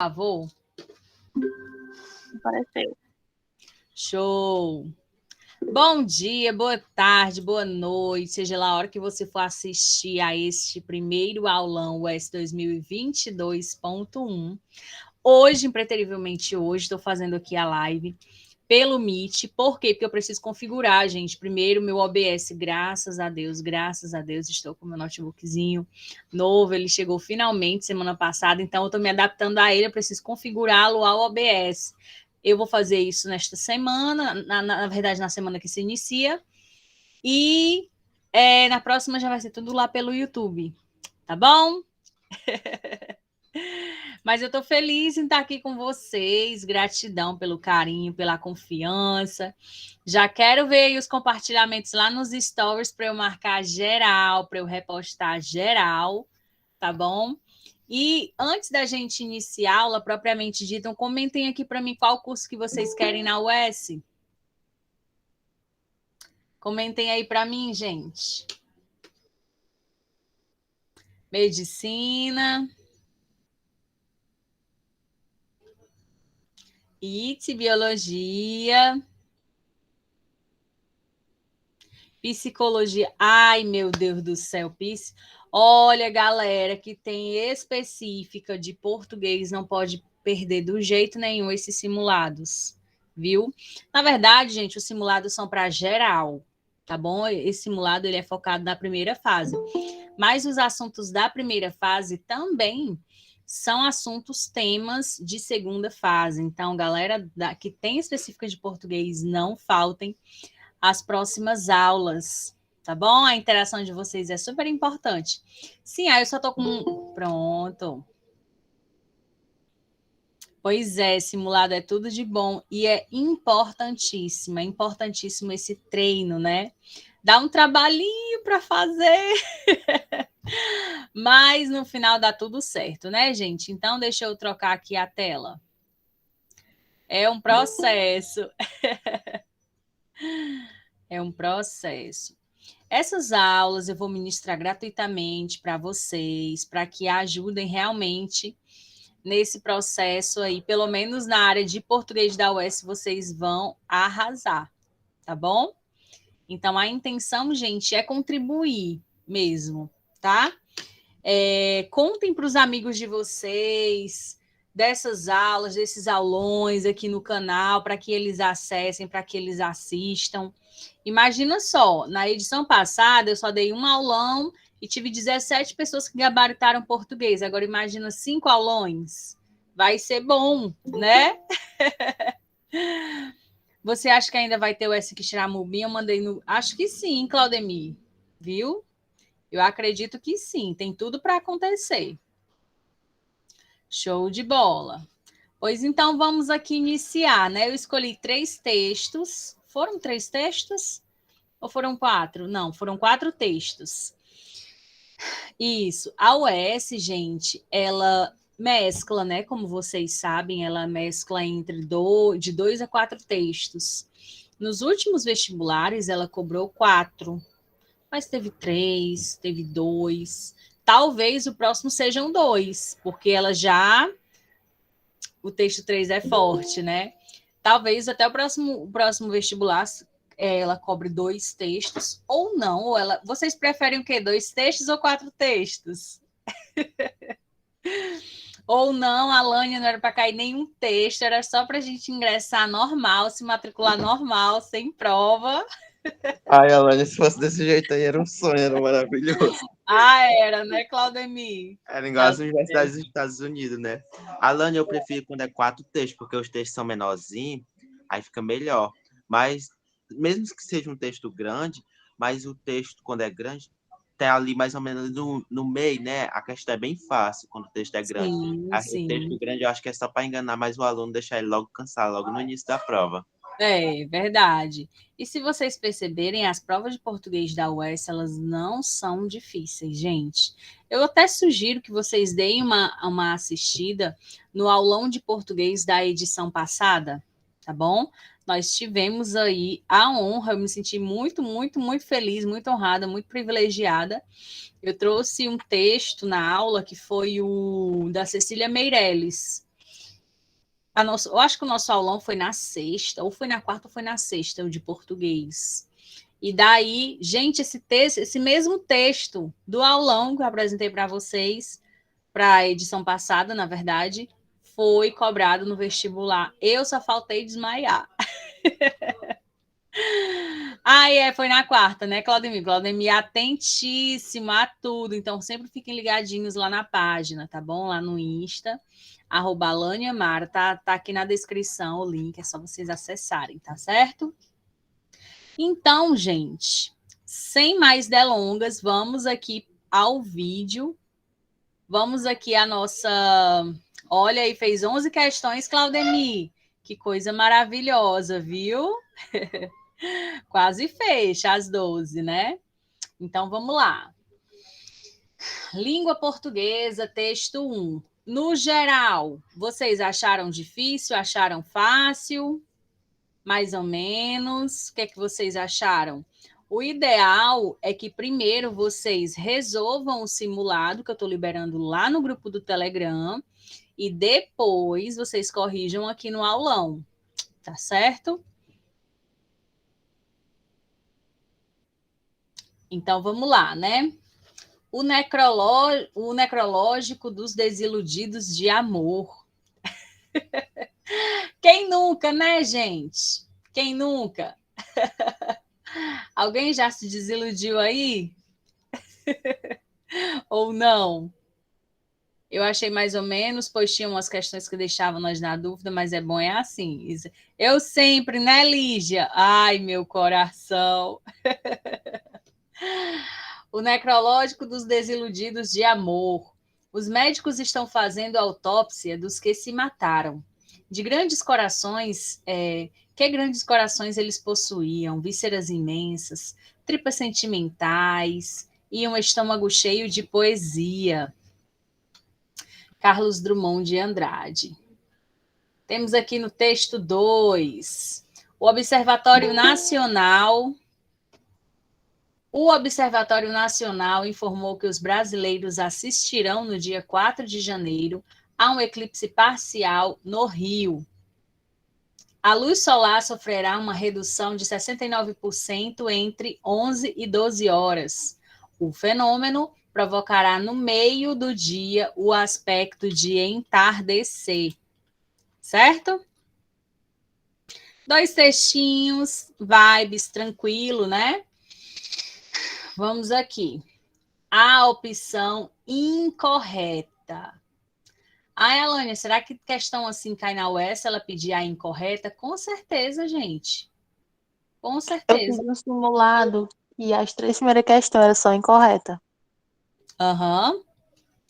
Favor? Apareceu. Show! Bom dia, boa tarde, boa noite, seja lá a hora que você for assistir a este primeiro aulão US 2022.1. Hoje, impreterivelmente hoje, estou fazendo aqui a live pelo Meet. Por quê? Porque eu preciso configurar, gente. Primeiro, meu OBS, graças a Deus, estou com meu notebookzinho novo. Ele chegou finalmente semana passada, então eu estou me adaptando a ele, eu preciso configurá-lo ao OBS. Eu vou fazer isso nesta semana, na verdade, na semana que se inicia. E na próxima já vai ser tudo lá pelo YouTube. Tá bom? Mas eu estou feliz em estar aqui com vocês. Gratidão pelo carinho, pela confiança. Já quero ver aí os compartilhamentos lá nos stories para eu marcar geral, para eu repostar geral, tá bom? E antes da gente iniciar a aula propriamente dita, comentem aqui para mim qual curso que vocês querem na UES. Comentem aí para mim, gente. Medicina. IT, biologia. Psicologia. Ai, meu Deus do céu, Olha, galera, que tem específica de português, não pode perder do jeito nenhum esses simulados, viu? Na verdade, gente, os simulados são para geral, tá bom? Esse simulado ele é focado na primeira fase. Mas os assuntos da primeira fase também são assuntos, temas de segunda fase. Então, galera que tem específica de português, não faltem as próximas aulas, tá bom? A interação de vocês é super importante. Sim, aí eu só tô com... Pronto. Pois é, simulado é tudo de bom e é importantíssimo esse treino, né? Dá um trabalhinho para fazer, mas no final dá tudo certo, né, gente? Então, deixa eu trocar aqui a tela. É um processo. É um processo. Essas aulas eu vou ministrar gratuitamente para vocês, para que ajudem realmente nesse processo aí, pelo menos na área de português da UES, vocês vão arrasar, tá bom? Então, a intenção, gente, é contribuir mesmo, tá? Contem para os amigos de vocês dessas aulas, desses aulões aqui no canal, para que eles acessem, para que eles assistam. Imagina só, na edição passada eu só dei um aulão e tive 17 pessoas que gabaritaram português. Agora imagina 5 aulões. Vai ser bom, né? Você acha que ainda vai ter o S que tirar Eu mandei no... Acho que sim, Claudemir. Viu? Eu acredito que sim. Tem tudo para acontecer. Show de bola. Pois então, vamos aqui iniciar, né? Eu escolhi 3 textos. Foram 3 textos? Ou foram 4? Não, foram 4 textos. Isso. A UES, gente, ela mescla, né? Como vocês sabem, ela mescla de 2 a 4 textos. Nos últimos vestibulares, ela cobrou 4, mas teve 3, teve 2. Talvez o próximo sejam 2, porque ela já... O texto 3 é forte, né? Talvez até o próximo vestibular ela cobre 2 textos, ou não, ou ela... Vocês preferem o quê? 2 textos ou 4 textos? Ou não, a Lânia não era para cair nenhum texto, era só para a gente ingressar normal, se matricular normal, sem prova. Ai, Alane, se fosse desse jeito aí, era um sonho, era maravilhoso. Era, né, Claudemir? Era igual as universidades dos Estados Unidos, né? Alane, eu prefiro quando é 4 textos, porque os textos são menorzinhos, aí fica melhor. Mas, mesmo que seja um texto grande, mas o texto, quando é grande, tá ali mais ou menos no meio, né? A questão é bem fácil quando o texto é grande. Sim. O texto grande, eu acho que é só para enganar mais o aluno, deixar ele logo cansado, logo no início da prova. É, verdade. E se vocês perceberem, as provas de português da UES, elas não são difíceis, gente. Eu até sugiro que vocês deem uma assistida no aulão de português da edição passada, tá bom? Nós tivemos aí a honra, eu me senti muito, muito, muito feliz, muito honrada, muito privilegiada. Eu trouxe um texto na aula que foi o da Cecília Meirelles. eu acho que o nosso aulão foi na sexta, ou foi na quarta, ou foi na sexta, o de português. E daí, gente, esse mesmo texto do aulão que eu apresentei para vocês, para a edição passada, na verdade, foi cobrado no vestibular. Eu só faltei desmaiar. Foi na quarta, né, Claudemir? Claudemir atentíssima a tudo, então sempre fiquem ligadinhos lá na página, tá bom? Lá no Insta, @LaniaMara, tá aqui na descrição o link, é só vocês acessarem, tá certo? Então, gente, sem mais delongas, vamos aqui ao vídeo, vamos aqui a nossa... Olha aí, fez 11 questões, Claudemir, que coisa maravilhosa, viu? Quase fecha as 12, né? Então, vamos lá. Língua portuguesa, texto 1. No geral, vocês acharam difícil? Acharam fácil? Mais ou menos? O que é que vocês acharam? O ideal é que primeiro vocês resolvam o simulado, que eu estou liberando lá no grupo do Telegram, e depois vocês corrijam aqui no aulão, tá certo? Então, vamos lá, né? O necrológico dos desiludidos de amor. Quem nunca, né, gente? Quem nunca? Alguém já se desiludiu aí? Ou não? Eu achei mais ou menos, pois tinha umas questões que deixavam nós na dúvida, mas é bom, é assim. Eu sempre, né, Lígia? Ai, meu coração. O necrológico dos desiludidos de amor. Os médicos estão fazendo autópsia dos que se mataram. De grandes corações, que grandes corações eles possuíam, vísceras imensas, tripas sentimentais e um estômago cheio de poesia. Carlos Drummond de Andrade. Temos aqui no texto 2, o Observatório Nacional informou que os brasileiros assistirão no dia 4 de janeiro a um eclipse parcial no Rio. A luz solar sofrerá uma redução de 69% entre 11 e 12 horas. O fenômeno provocará no meio do dia o aspecto de entardecer. Certo? 2 textinhos, vibes, tranquilo, né? Vamos aqui. A opção incorreta. Elânia, será que questão assim cai na UES, ela pedir a incorreta? Com certeza, gente. Com Eu certeza. fiz um simulado e as 3 primeiras questões são incorretas. Aham.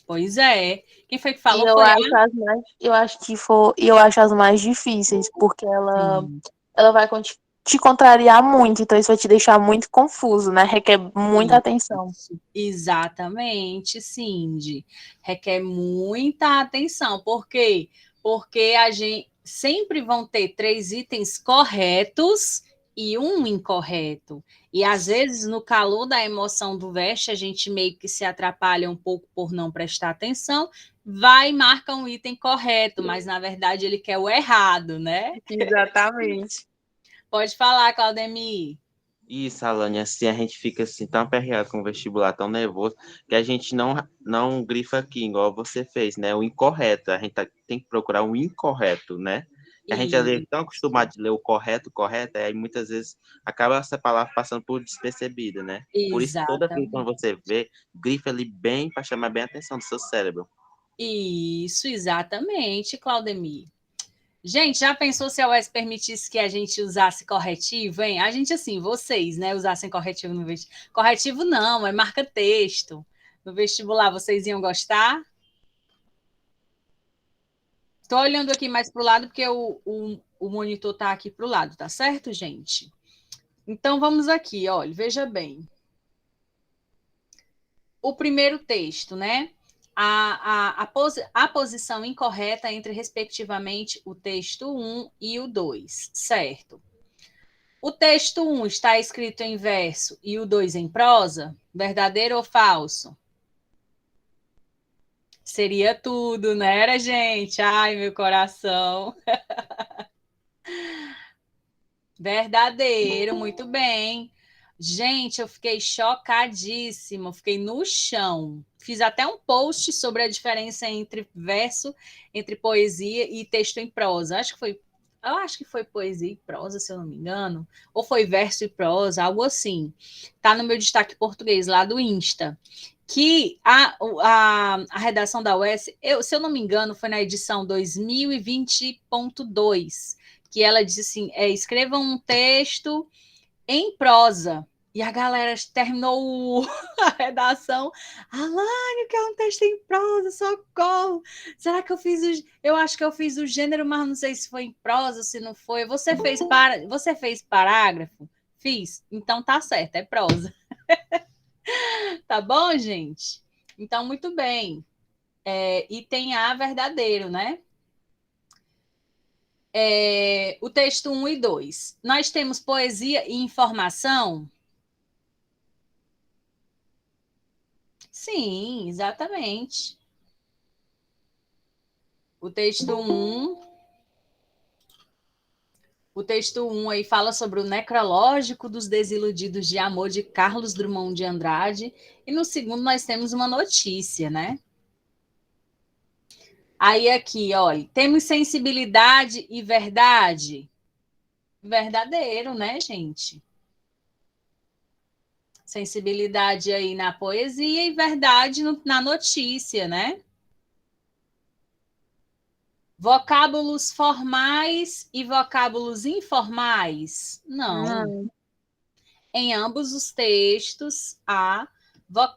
Pois é. Quem foi que E falou? eu Foi acho as mais, eu acho as mais difíceis, porque ela vai te contrariar muito, então isso vai te deixar muito confuso, né? Requer muita atenção. Exatamente, Cindy. Requer muita atenção. Por quê? Porque a gente sempre vão ter 3 itens corretos e um incorreto. E às vezes, no calor da emoção do veste, a gente meio que se atrapalha um pouco por não prestar atenção, vai e marca um item correto, mas na verdade ele quer o errado, né? Exatamente. Pode falar, Claudemir. Isso, Alane, assim a gente fica assim tão aperreado com o vestibular, tão nervoso, que a gente não grifa aqui, igual você fez, né? O incorreto, a gente tem que procurar o incorreto, né? A gente é tão acostumado de ler o correto, aí muitas vezes acaba essa palavra passando por despercebida, né? Por isso, toda vez Exatamente. quando você vê, grifa ali bem para chamar bem a atenção do seu cérebro. Isso, exatamente, Claudemir. Gente, já pensou se a UES permitisse que a gente usasse corretivo, hein? A gente, assim, vocês, né, usassem corretivo no vestibular. Corretivo não, é marca-texto. No vestibular, vocês iam gostar? Estou olhando aqui mais para o lado, porque o monitor está aqui para o lado, tá certo, gente? Então, vamos aqui, olha, veja bem. O primeiro texto, né? A posição incorreta entre, respectivamente, o texto 1 e o 2, certo? O texto 1 está escrito em verso e o 2 em prosa? Verdadeiro ou falso? Seria tudo, né, era, gente? Ai, meu coração. Verdadeiro, muito bem. Gente, eu fiquei chocadíssima, fiquei no chão. Fiz até um post sobre a diferença entre verso, entre poesia e texto em prosa. Eu acho que foi poesia e prosa, se eu não me engano, ou foi verso e prosa, algo assim. Tá no meu destaque português lá do Insta. Que a redação da UES, se eu não me engano, foi na edição 2020.2, que ela disse assim: escreva um texto em prosa. E a galera terminou a redação. Alane, que é um texto em prosa, socorro. Será que eu fiz o. Eu acho que eu fiz o gênero, mas não sei se foi em prosa, se não foi. Você fez parágrafo? Fiz. Então tá certo, é prosa. Tá bom, gente? Então, muito bem. E tem a verdadeiro, né? O texto 1 e 2. Nós temos poesia e informação? Sim, exatamente. O texto 1. O texto 1 aí fala sobre o necrológico dos desiludidos de amor de Carlos Drummond de Andrade. E no segundo nós temos uma notícia, né? Aí aqui, olha, temos sensibilidade e verdade. Verdadeiro, né, gente? Sensibilidade aí na poesia e verdade na notícia, né? Vocábulos formais e vocábulos informais? Não. Em ambos os textos há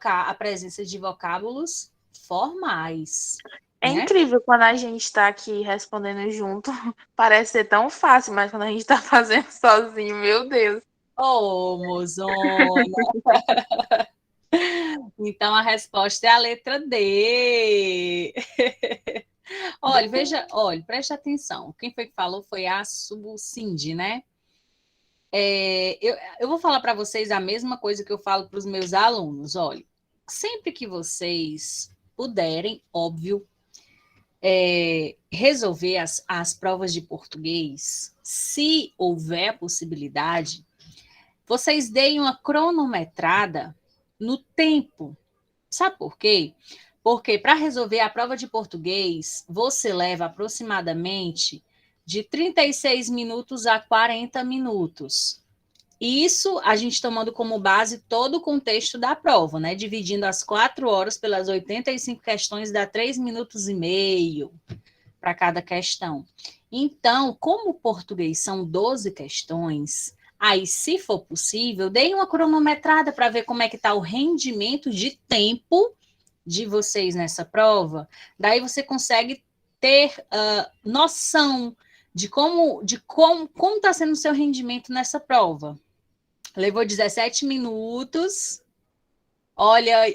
a presença de vocábulos formais. É né? incrível quando a gente está aqui respondendo junto. Parece ser tão fácil, mas quando a gente está fazendo sozinho, meu Deus. Ô, mozona! Então a resposta é a letra D. Olha, preste atenção. Quem foi que falou foi a Subcindy, né? Eu vou falar para vocês a mesma coisa que eu falo para os meus alunos. Olha, sempre que vocês puderem, óbvio, resolver as provas de português, se houver a possibilidade, vocês deem uma cronometrada no tempo. Sabe por quê? Porque para resolver a prova de português, você leva aproximadamente de 36 minutos a 40 minutos. Isso a gente tomando como base todo o contexto da prova, né? Dividindo as 4 horas pelas 85 questões, dá 3 minutos e meio para cada questão. Então, como o português são 12 questões, aí, se for possível, deem uma cronometrada para ver como é que está o rendimento de tempo de vocês nessa prova. Daí você consegue ter noção de como está sendo o seu rendimento nessa prova. Levou 17 minutos. Olha,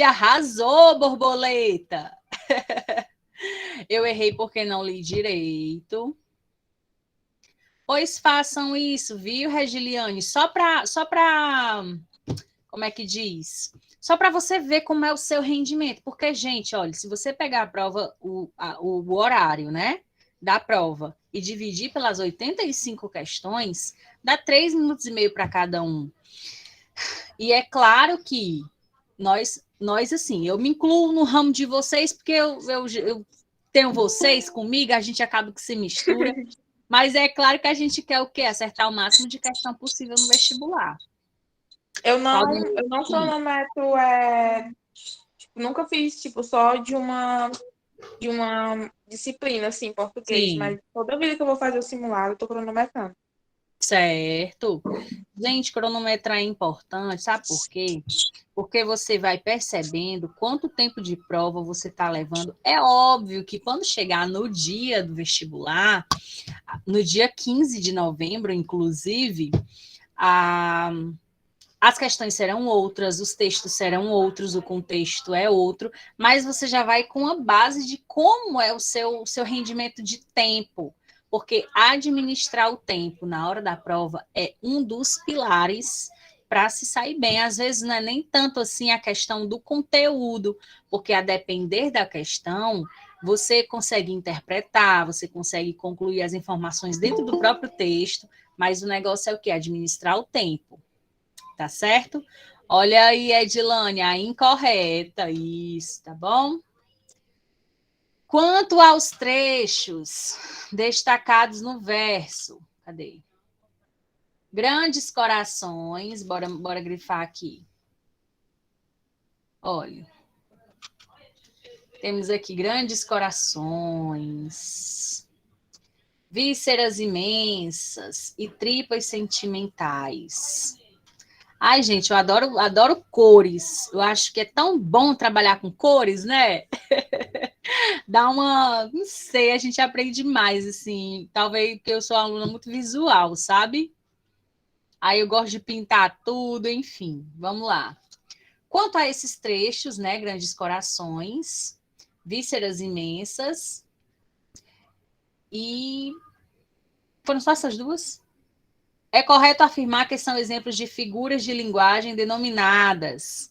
arrasou, borboleta. Eu errei porque não li direito. Pois façam isso, viu, Regiliane? Só para, como é que diz? Só para você ver como é o seu rendimento. Porque, gente, olha, se você pegar a prova, o horário, né, da prova e dividir pelas 85 questões, dá 3 minutos e meio para cada um. E é claro que nós assim, eu me incluo no ramo de vocês, porque eu tenho vocês comigo, a gente acaba que se mistura. Mas é claro que a gente quer o quê? Acertar o máximo de questão possível no vestibular. Eu não cronometro, nunca fiz, só de uma disciplina, assim, português, Sim. mas toda vida que eu vou fazer o simulado, eu tô cronometrando. Certo. Gente, cronometrar é importante, sabe por quê? Porque você vai percebendo quanto tempo de prova você está levando. É óbvio que quando chegar no dia do vestibular, no dia 15 de novembro, inclusive, as questões serão outras, os textos serão outros, o contexto é outro, mas você já vai com a base de como é o seu rendimento de tempo, porque administrar o tempo na hora da prova é um dos pilares para se sair bem. Às vezes não é nem tanto assim a questão do conteúdo, porque a depender da questão, você consegue interpretar, você consegue concluir as informações dentro do próprio texto, mas o negócio é o quê? Administrar o tempo, tá certo? Olha aí, Edilane, a incorreta, isso, tá bom? Quanto aos trechos destacados no verso, cadê? Grandes corações, bora grifar aqui. Olha, temos aqui grandes corações, vísceras imensas e tripas sentimentais. Ai, gente, eu adoro cores. Eu acho que é tão bom trabalhar com cores, né? Dá uma, não sei, a gente aprende mais, assim. Talvez porque eu sou uma aluna muito visual, sabe? Aí eu gosto de pintar tudo, enfim. Vamos lá. Quanto a esses trechos, né? Grandes corações, vísceras imensas e... Foram só essas duas? É correto afirmar que são exemplos de figuras de linguagem denominadas.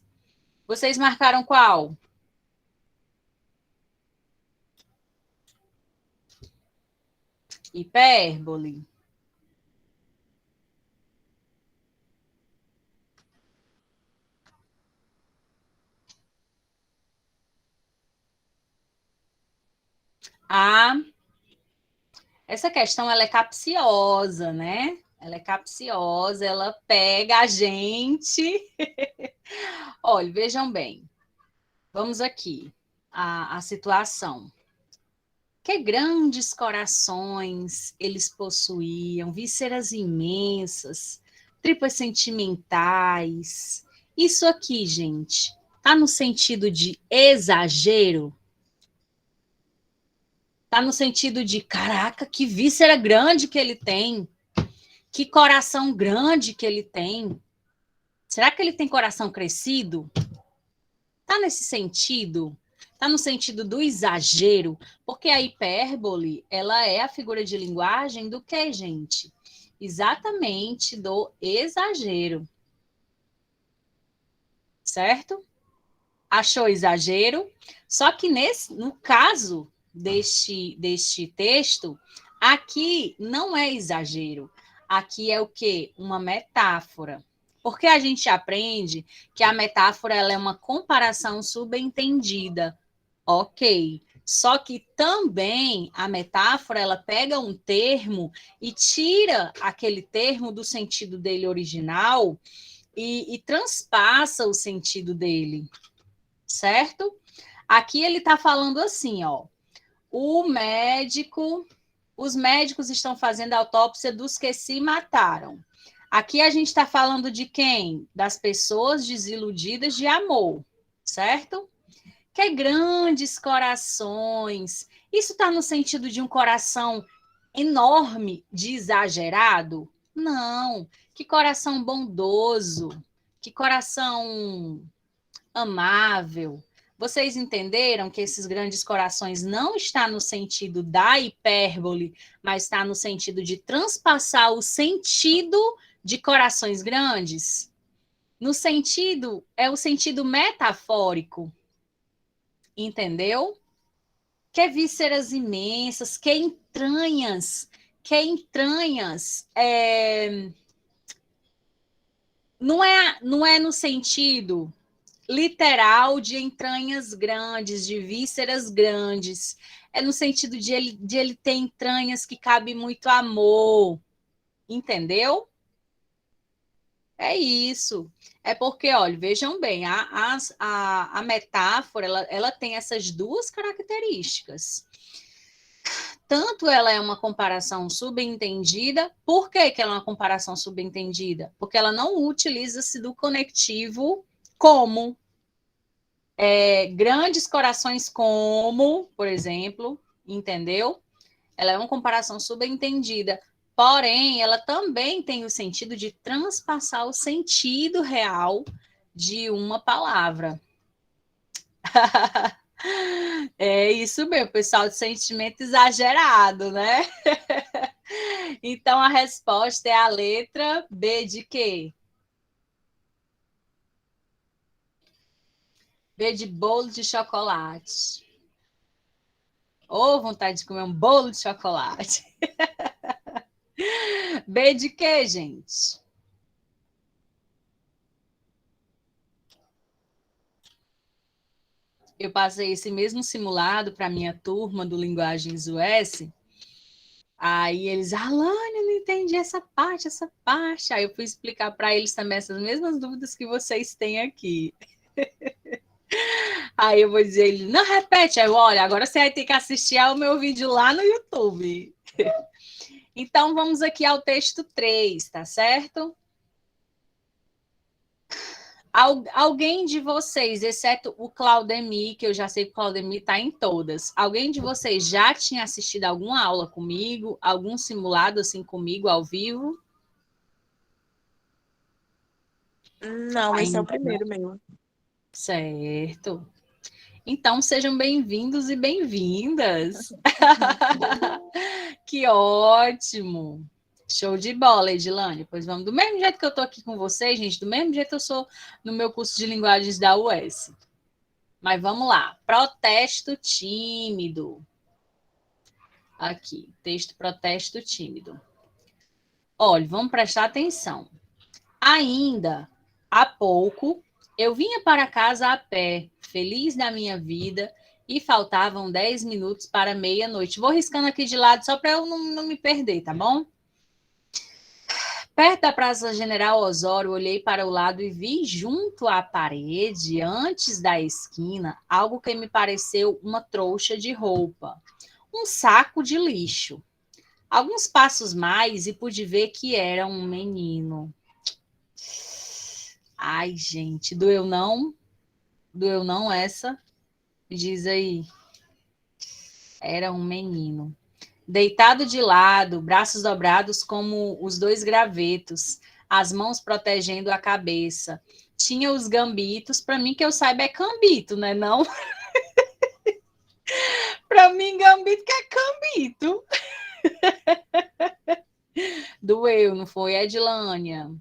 Vocês marcaram qual? Hipérbole. Essa questão ela é capciosa, né? Ela é capciosa, ela pega a gente. Olha, vejam bem. Vamos aqui. A situação. Que grandes corações eles possuíam, vísceras imensas, tripas sentimentais. Isso aqui, gente, tá no sentido de exagero? Tá no sentido de, caraca, que víscera grande que ele tem, que coração grande que ele tem. Será que ele tem coração crescido? Tá nesse sentido? Tá no sentido do exagero? Porque a hipérbole, ela é a figura de linguagem do que, gente? Exatamente do exagero. Certo? Achou exagero? Só que no caso deste texto, aqui não é exagero. Aqui é o quê? Uma metáfora. Porque a gente aprende que a metáfora ela é uma comparação subentendida. Ok. Só que também a metáfora ela pega um termo e tira aquele termo do sentido dele original e transpassa o sentido dele, certo? Aqui ele está falando assim, ó. Os médicos estão fazendo a autópsia dos que se mataram. Aqui a gente está falando de quem? Das pessoas desiludidas de amor, certo? Que grandes corações. Isso está no sentido de um coração enorme, de exagerado? Não. Que coração bondoso, que coração amável. Vocês entenderam que esses grandes corações não está no sentido da hipérbole, mas está no sentido de transpassar o sentido de corações grandes? No sentido, é o sentido metafórico. Entendeu? Que vísceras imensas, que entranhas, não é no sentido literal de entranhas grandes, de vísceras grandes. É no sentido de ele ter entranhas que cabe muito amor. Entendeu? É isso. É porque, olha, vejam bem, a metáfora, ela tem essas duas características. Tanto ela é uma comparação subentendida. Por que ela é uma comparação subentendida? Porque ela não utiliza-se do conectivo como. Grandes corações como, por exemplo, entendeu? Ela é uma comparação subentendida. Porém, ela também tem o sentido de transpassar o sentido real de uma palavra. É isso mesmo, pessoal, de sentimento exagerado, né? Então, a resposta é a letra B de quê? B de bolo de chocolate. Ou vontade de comer um bolo de chocolate. B de quê, gente? Eu passei esse mesmo simulado para minha turma do Linguagens US. Aí eles, Alane, eu não entendi essa parte. Aí eu fui explicar para eles também essas mesmas dúvidas que vocês têm aqui. Aí eu vou dizer, ele, não repete. Aí eu, olha, agora você vai ter que assistir ao meu vídeo lá no YouTube. Então, vamos aqui ao texto 3, tá certo? Alguém de vocês, exceto o Claudemir, que eu já sei que o Claudemir está em todas, alguém de vocês já tinha assistido alguma aula comigo, algum simulado assim comigo ao vivo? Não, esse é o primeiro meu. Certo. Então, sejam bem-vindos e bem-vindas. Que ótimo. Show de bola, Edilane. Pois vamos. Do mesmo jeito que eu estou aqui com vocês, gente, do mesmo jeito eu sou no meu curso de linguagens da US. Mas vamos lá. Protesto tímido. Aqui, texto protesto tímido. Olha, vamos prestar atenção. Ainda há pouco, eu vinha para casa a pé, feliz da minha vida, e faltavam 10 minutos para meia-noite. Vou riscando aqui de lado só para eu não me perder, tá bom? Perto da Praça General Osório, olhei para o lado e vi junto à parede, antes da esquina, algo que me pareceu uma trouxa de roupa. Um saco de lixo. Alguns passos mais e pude ver que era um menino. Ai, gente, doeu não? Doeu não essa? Diz aí. Era um menino. Deitado de lado, braços dobrados como os dois gravetos, as mãos protegendo a cabeça. Tinha os gambitos, para mim que eu saiba é cambito, né? Não? Para mim, gambito que é cambito. Doeu, não foi, Edilânia?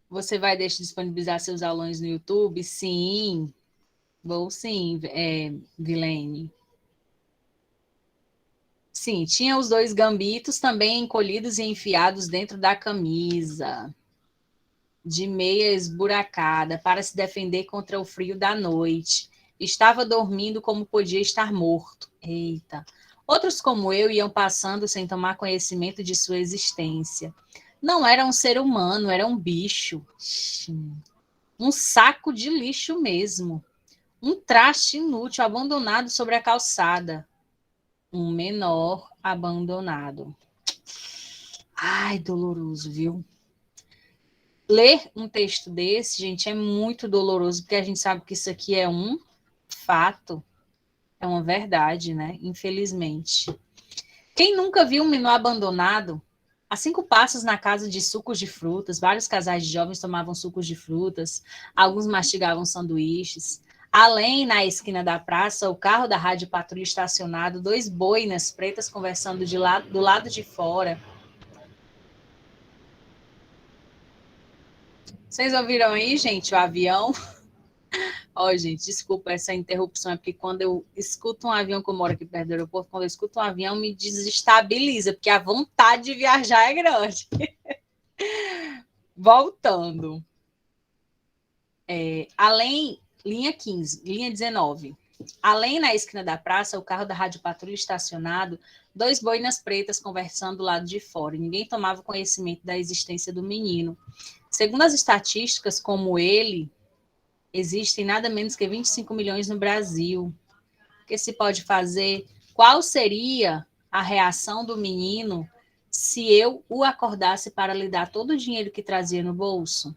Você vai deixar disponibilizar seus alunos no YouTube? Sim, vou sim, Vilene. Sim, tinha os dois gambitos também encolhidos e enfiados dentro da camisa, de meia esburacada, para se defender contra o frio da noite. Estava dormindo como podia estar morto. Eita. Outros como eu iam passando sem tomar conhecimento de sua existência. Não era um ser humano, era um bicho. Um saco de lixo mesmo. Um traste inútil abandonado sobre a calçada. Um menor abandonado. Ai, doloroso, viu? Ler um texto desse, gente, é muito doloroso, porque a gente sabe que isso aqui é um fato, é uma verdade, né? Infelizmente. Quem nunca viu um menor abandonado? A 5 passos na casa de sucos de frutas, vários casais de jovens tomavam sucos de frutas, alguns mastigavam sanduíches. Além, na esquina da praça, o carro da rádio patrulha estacionado, 2 boinas pretas conversando do lado de fora. Vocês ouviram aí, gente, o avião? Ó, gente, desculpa essa interrupção, é porque quando eu escuto um avião, que eu moro aqui perto do aeroporto, quando eu escuto um avião, me desestabiliza, porque a vontade de viajar é grande. Voltando. Além, linha 15, linha 19. Além, na esquina da praça, o carro da rádio patrulha estacionado, 2 boinas pretas conversando do lado de fora. E ninguém tomava conhecimento da existência do menino. Segundo as estatísticas, como ele, existem nada menos que 25 milhões no Brasil. O que se pode fazer? Qual seria a reação do menino se eu o acordasse para lhe dar todo o dinheiro que trazia no bolso?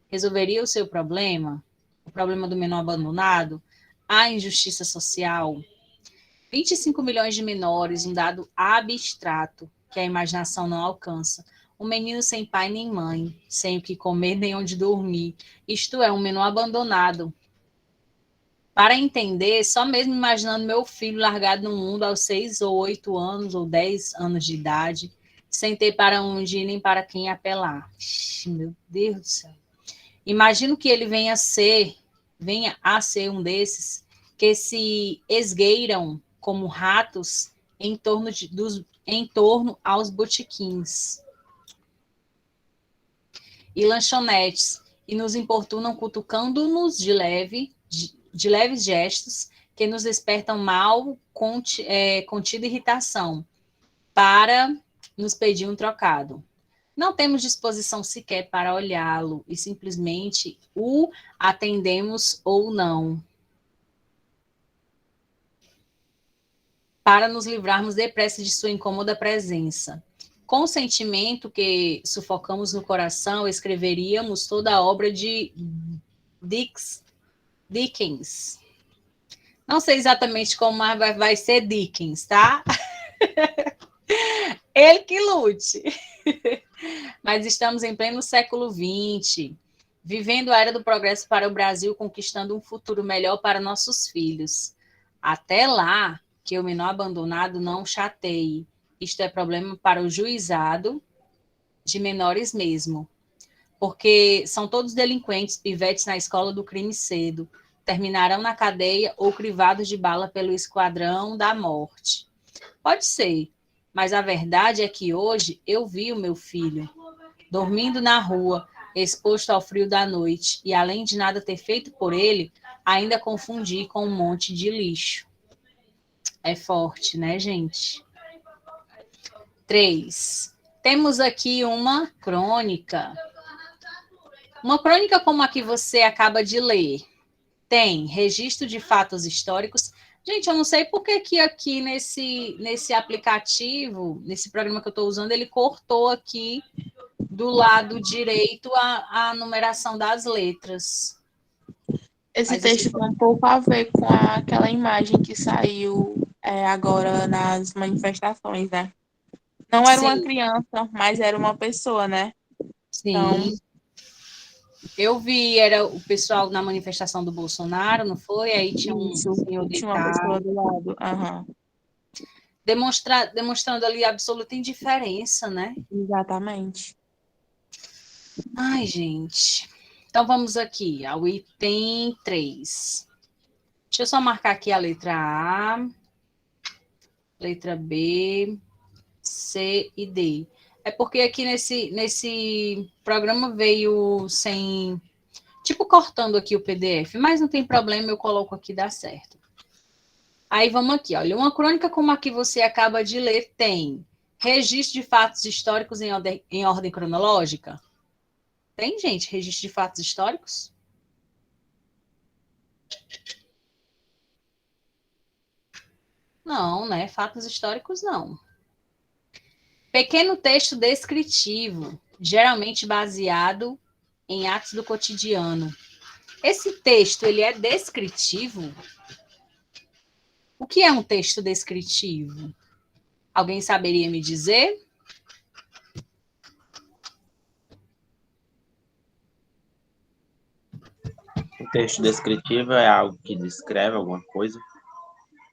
Resolveria o seu problema? O problema do menor abandonado? A injustiça social? 25 milhões de menores, um dado abstrato que a imaginação não alcança. Um menino sem pai nem mãe, sem o que comer nem onde dormir. Isto é, um menor abandonado. Para entender, só mesmo imaginando meu filho largado no mundo aos 6 ou 8 anos, ou 10 anos de idade, sem ter para onde ir nem para quem apelar. Meu Deus do céu. Imagino que ele venha a ser um desses que se esgueiram como ratos em torno aos botequins e lanchonetes, e nos importunam cutucando-nos de leves gestos que nos despertam contida irritação, para nos pedir um trocado. Não temos disposição sequer para olhá-lo e simplesmente o atendemos ou não, para nos livrarmos depressa de sua incômoda presença. Com o sentimento que sufocamos no coração, escreveríamos toda a obra de Dickens. Não sei exatamente como vai ser Dickens, tá? Ele que lute. Mas estamos em pleno século XX, vivendo a era do progresso para o Brasil, conquistando um futuro melhor para nossos filhos. Até lá, que o menor abandonado não chateie. Isto é problema para o juizado de menores mesmo, porque são todos delinquentes, pivetes na escola do crime cedo, terminarão na cadeia ou crivados de bala pelo esquadrão da morte. Pode ser, mas a verdade é que hoje eu vi o meu filho dormindo na rua, exposto ao frio da noite, e além de nada ter feito por ele, ainda confundi com um monte de lixo. É forte, né, gente? 3. Temos aqui uma crônica. Uma crônica como a que você acaba de ler. Tem registro de fatos históricos. Gente, eu não sei por que aqui nesse aplicativo, nesse programa que eu estou usando, ele cortou aqui do lado direito a numeração das letras. Esse texto tem um pouco a ver com aquela imagem que saiu agora nas manifestações, né? Não era uma criança, mas era uma pessoa, né? Sim. Então, eu vi, era o pessoal na manifestação do Bolsonaro, não foi? Aí tinha um senhor tinha uma pessoa do lado. Uhum. Demonstrando ali absoluta indiferença, né? Exatamente. Ai, gente. Então vamos aqui ao item 3. Deixa eu só marcar aqui a letra A, letra B, C e D. É porque aqui nesse programa veio sem... Tipo, cortando aqui o PDF, mas não tem problema, eu coloco aqui, dá certo. Aí vamos aqui, olha, uma crônica como a que você acaba de ler tem registro de fatos históricos em ordem cronológica? Tem, gente, registro de fatos históricos? Não, né? Fatos históricos, não. Pequeno texto descritivo, geralmente baseado em atos do cotidiano. Esse texto, ele é descritivo? O que é um texto descritivo? Alguém saberia me dizer? O texto descritivo é algo que descreve alguma coisa?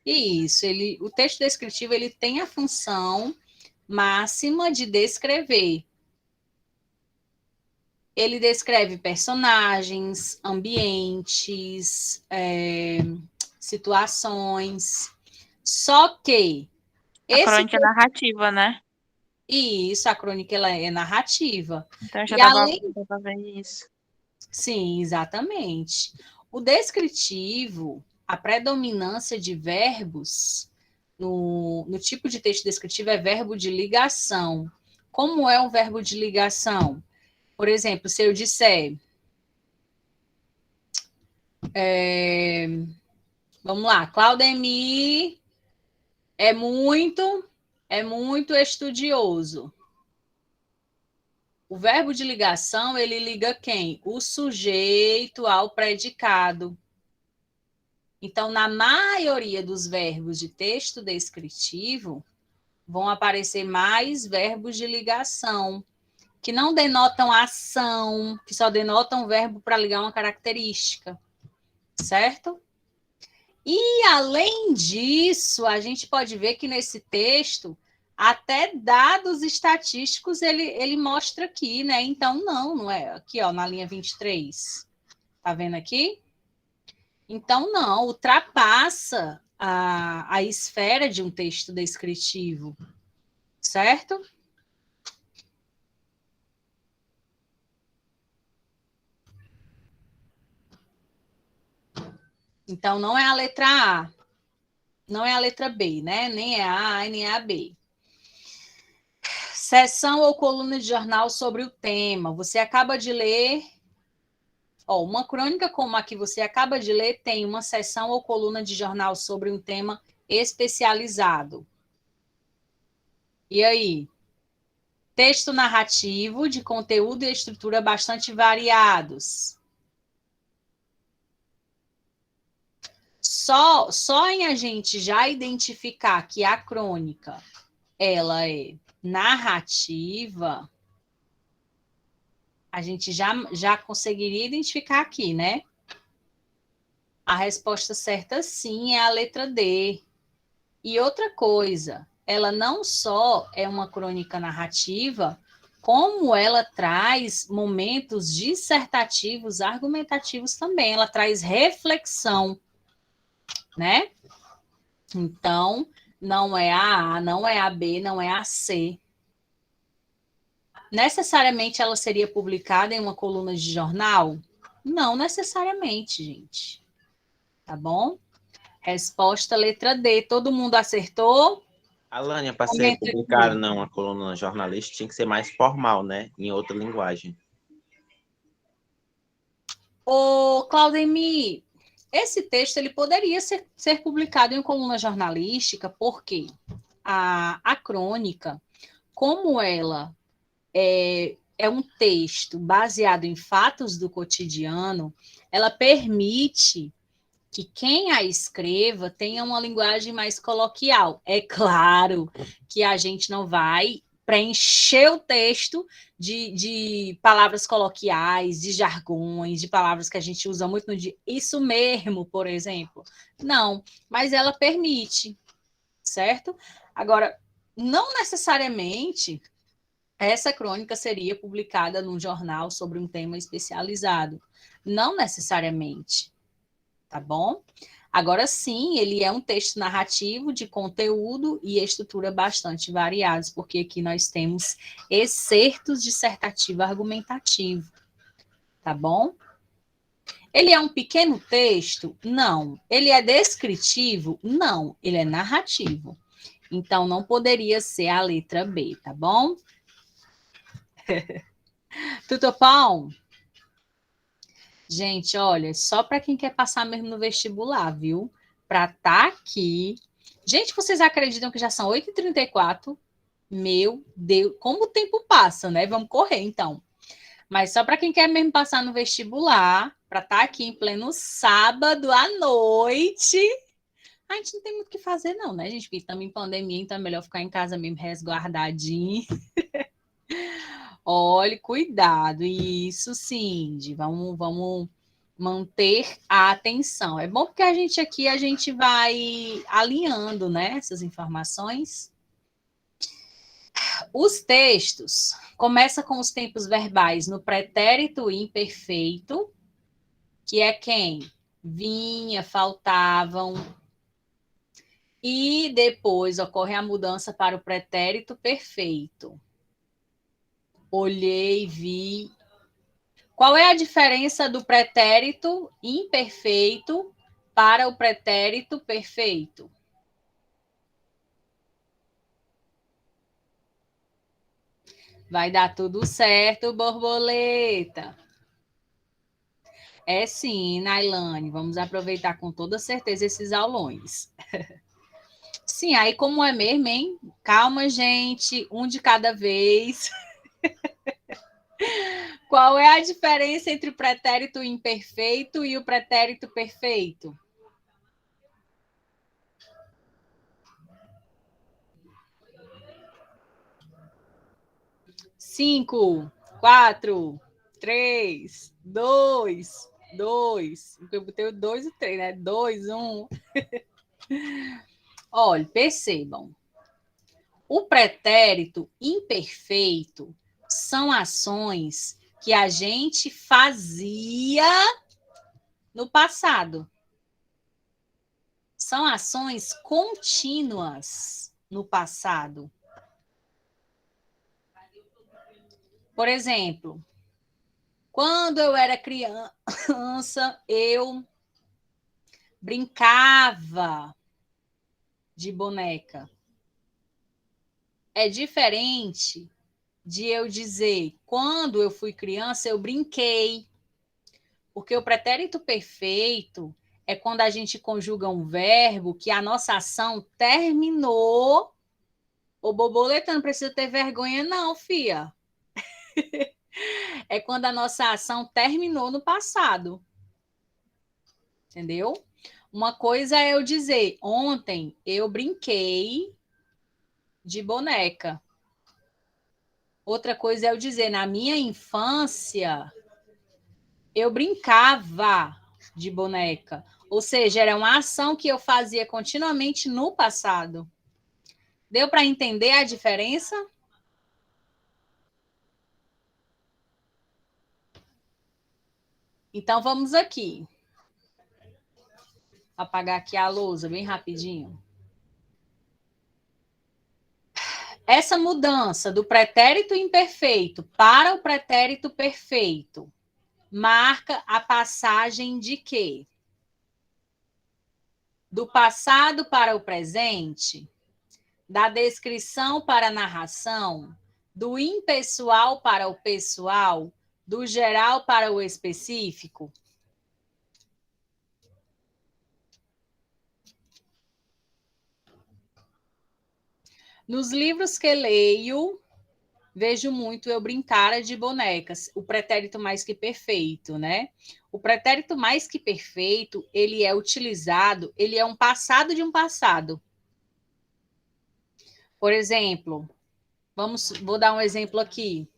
Isso, o texto descritivo ele tem a função máxima de descrever. Ele descreve personagens, ambientes, situações. Só que a crônica é narrativa, né? Isso, a crônica ela é narrativa. Então eu já estava vendo isso. Sim, exatamente. O descritivo, a predominância de verbos no tipo de texto descritivo é verbo de ligação. Como é um verbo de ligação? Por exemplo, se eu disser... vamos lá, Claudemir é muito estudioso. O verbo de ligação, ele liga quem? O sujeito ao predicado. Então, na maioria dos verbos de texto descritivo, vão aparecer mais verbos de ligação, que não denotam ação, que só denotam verbo para ligar uma característica, certo? E, além disso, a gente pode ver que nesse texto Até dados estatísticos ele mostra aqui, né? Então, não é aqui, ó, na linha 23. Tá vendo aqui? Então, não, ultrapassa a esfera de um texto descritivo, certo? Então, não é a letra A, não é a letra B, né? Nem é a A, nem é a B. Seção ou coluna de jornal sobre o tema. Você acaba de ler. Ó, uma crônica como a que você acaba de ler tem uma seção ou coluna de jornal sobre um tema especializado. E aí? Texto narrativo de conteúdo e estrutura bastante variados. Só em a gente já identificar que a crônica ela é narrativa, a gente já conseguiria identificar aqui, né? A resposta certa, sim, é a letra D. E outra coisa, ela não só é uma crônica narrativa, como ela traz momentos dissertativos, argumentativos também. Ela traz reflexão, né? Então, não é a A, não é a B, não é a C. Necessariamente ela seria publicada em uma coluna de jornal? Não necessariamente, gente. Tá bom? Resposta letra D. Todo mundo acertou? Alane, para ser Comenta publicado aqui. numa coluna jornalística, tinha que ser mais formal, né? Em outra linguagem. Ô, Claudemir, esse texto ele poderia ser publicado em coluna jornalística, porque a crônica, como ela é um texto baseado em fatos do cotidiano, ela permite que quem a escreva tenha uma linguagem mais coloquial. É claro que a gente não vai preencher o texto de palavras coloquiais, de jargões, de palavras que a gente usa muito no dia. Isso mesmo, por exemplo. Não, mas ela permite, certo? Agora, não necessariamente essa crônica seria publicada num jornal sobre um tema especializado. Não necessariamente, tá bom? Agora sim, ele é um texto narrativo de conteúdo e estrutura bastante variados, porque aqui nós temos excertos dissertativo argumentativo, tá bom? Ele é um pequeno texto? Não. Ele é descritivo? Não. Ele é narrativo. Então, não poderia ser a letra B, tá bom? Tutopão? Gente, olha, só para quem quer passar mesmo no vestibular, viu? Para estar aqui. Gente, vocês acreditam que já são 8h34? Meu Deus, como o tempo passa, né? Vamos correr, então. Mas só para quem quer mesmo passar no vestibular, para estar aqui em pleno sábado à noite. A gente não tem muito o que fazer, não, né, gente? Porque estamos em pandemia, então é melhor ficar em casa mesmo, resguardadinho. Olhe, cuidado. Isso, Cindy. Vamos manter a atenção. É bom porque a gente vai alinhando, né, essas informações. Os textos começa com os tempos verbais no pretérito imperfeito, que é quem? Vinha, faltavam. E depois ocorre a mudança para o pretérito perfeito. Olhei, vi. Qual é a diferença do pretérito imperfeito para o pretérito perfeito? Vai dar tudo certo, borboleta. É sim, Nailane. Vamos aproveitar com toda certeza esses aulões. Sim, aí como é mesmo, hein? Calma, gente. Um de cada vez. Qual é a diferença entre o pretérito imperfeito e o pretérito perfeito? Cinco, quatro, três, dois. Eu botei o 2 e 3, né? 2, 1. Olha, percebam. O pretérito imperfeito são ações que a gente fazia no passado. São ações contínuas no passado. Por exemplo, quando eu era criança, eu brincava de boneca. É diferente de eu dizer, quando eu fui criança, eu brinquei. Porque o pretérito perfeito é quando a gente conjuga um verbo que a nossa ação terminou. Ô, borboleta, não precisa ter vergonha, não, fia. É quando a nossa ação terminou no passado. Entendeu? Uma coisa é eu dizer, ontem eu brinquei de boneca. Outra coisa é eu dizer, na minha infância, eu brincava de boneca. Ou seja, era uma ação que eu fazia continuamente no passado. Deu para entender a diferença? Então, vamos aqui. Apagar aqui a lousa bem rapidinho. Essa mudança do pretérito imperfeito para o pretérito perfeito marca a passagem de quê? Do passado para o presente, da descrição para a narração, do impessoal para o pessoal, do geral para o específico? Nos livros que leio, vejo muito eu brincar de bonecas, o pretérito mais que perfeito, né? O pretérito mais que perfeito, ele é utilizado, ele é um passado de um passado. Por exemplo, vou dar um exemplo aqui.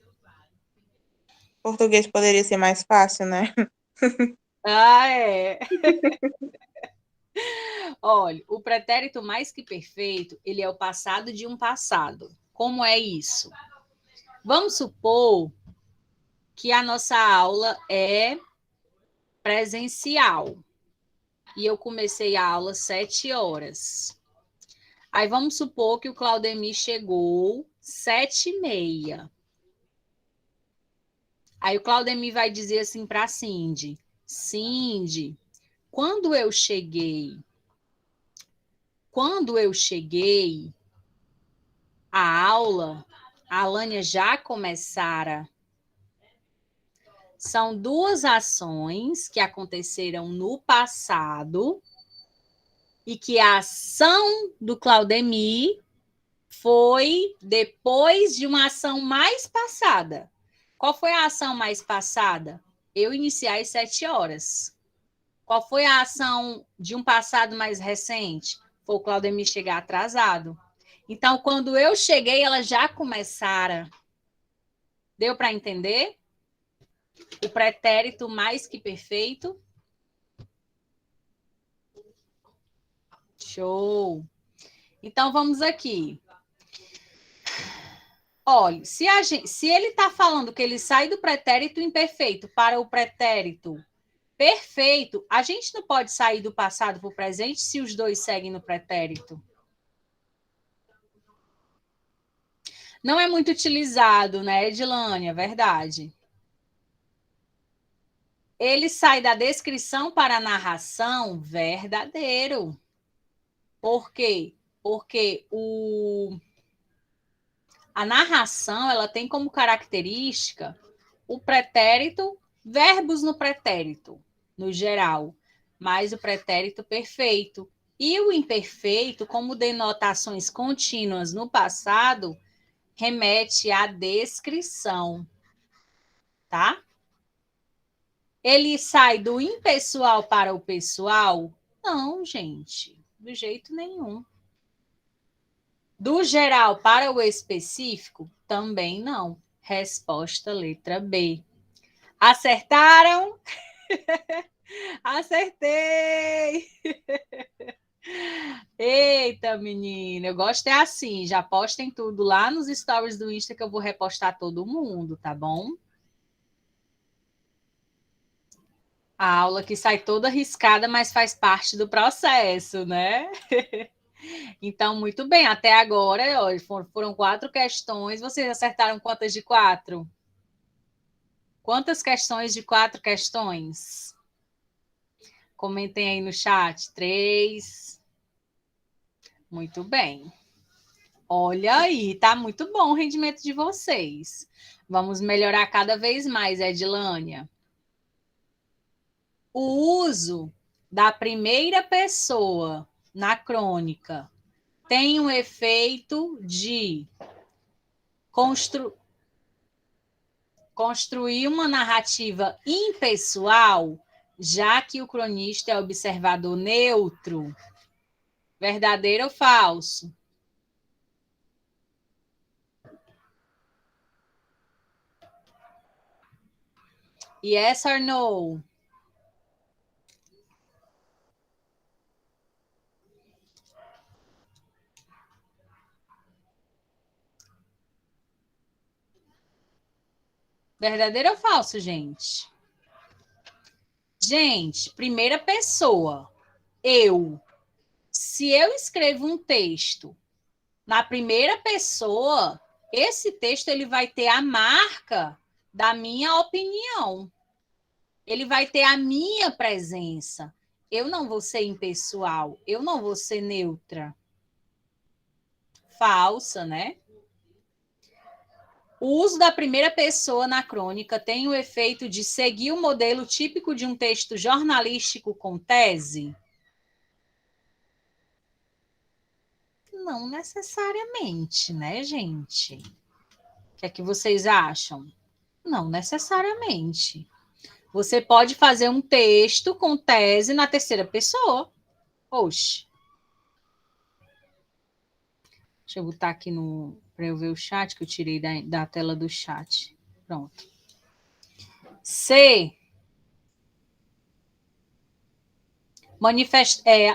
Português poderia ser mais fácil, né? Ah, é. Olha, o pretérito mais que perfeito, ele é o passado de um passado. Como é isso? Vamos supor que a nossa aula é presencial e eu comecei a aula às 7 horas. Aí vamos supor que o Claudemir chegou 7h30. Aí o Claudemir vai dizer assim para a Cindy: Cindy, quando eu cheguei, a aula, a Alânia já começara. São duas ações que aconteceram no passado e que a ação do Claudemir foi depois de uma ação mais passada. Qual foi a ação mais passada? Eu iniciei às 7 horas. Qual foi a ação de um passado mais recente? Foi o Claudemir chegar atrasado. Então, quando eu cheguei, elas já começaram. Deu para entender? O pretérito mais que perfeito. Show! Então, vamos aqui. Olha, se ele está falando que ele sai do pretérito imperfeito para o pretérito perfeito, a gente não pode sair do passado para o presente se os dois seguem no pretérito. Não é muito utilizado, né, Edilane? É verdade. Ele sai da descrição para a narração, verdadeiro. Por quê? Porque a narração ela tem como característica o pretérito, verbos no pretérito, no geral, mas o pretérito perfeito. E o imperfeito, como denotações contínuas no passado, remete à descrição, tá? Ele sai do impessoal para o pessoal? Não, gente, de jeito nenhum. Do geral para o específico? Também não. Resposta letra B. Acertaram? Acertei! Eita, menina, eu gosto é assim, já postem tudo lá nos stories do Insta que eu vou repostar todo mundo, tá bom? A aula que sai toda arriscada, mas faz parte do processo, né? Então, muito bem, até agora, ó, foram 4 questões. Vocês acertaram quantas de 4? Quantas questões de 4 questões? Comentem aí no chat. 3. Muito bem. Olha aí, tá muito bom o rendimento de vocês. Vamos melhorar cada vez mais, Edilânia. O uso da primeira pessoa na crônica tem um efeito de construir uma narrativa impessoal, já que o cronista é observador neutro. Verdadeiro ou falso? Yes or no? Verdadeiro ou falso, gente? Gente, primeira pessoa. Eu. Se eu escrevo um texto na primeira pessoa, esse texto ele vai ter a marca da minha opinião. Ele vai ter a minha presença. Eu não vou ser impessoal, eu não vou ser neutra. Falsa, né? O uso da primeira pessoa na crônica tem o efeito de seguir o modelo típico de um texto jornalístico com tese? Não necessariamente, né, gente? O que é que vocês acham? Não necessariamente. Você pode fazer um texto com tese na terceira pessoa. Oxe. Deixa eu botar aqui para eu ver o chat, que eu tirei da tela do chat. Pronto. C.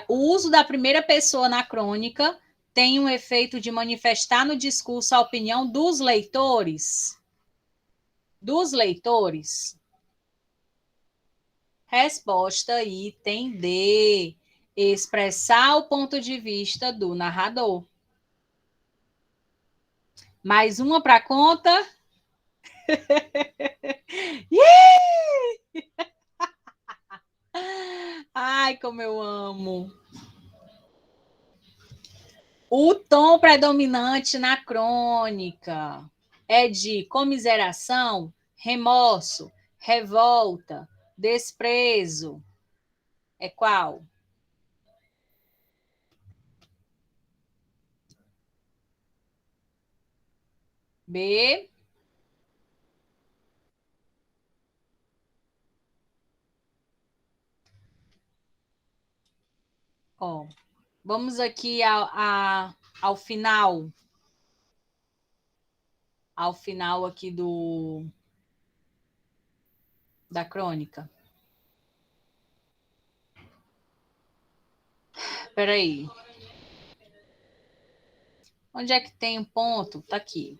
O uso da primeira pessoa na crônica tem um efeito de manifestar no discurso a opinião dos leitores. Dos leitores. Resposta item D. Expressar o ponto de vista do narrador. Mais uma para conta. Ai, como eu amo. O tom predominante na crônica é de comiseração, remorso, revolta, desprezo. É qual? B. Ó, vamos aqui ao final. Ao final aqui da crônica. Espera aí. Onde é que tem um ponto? Tá aqui.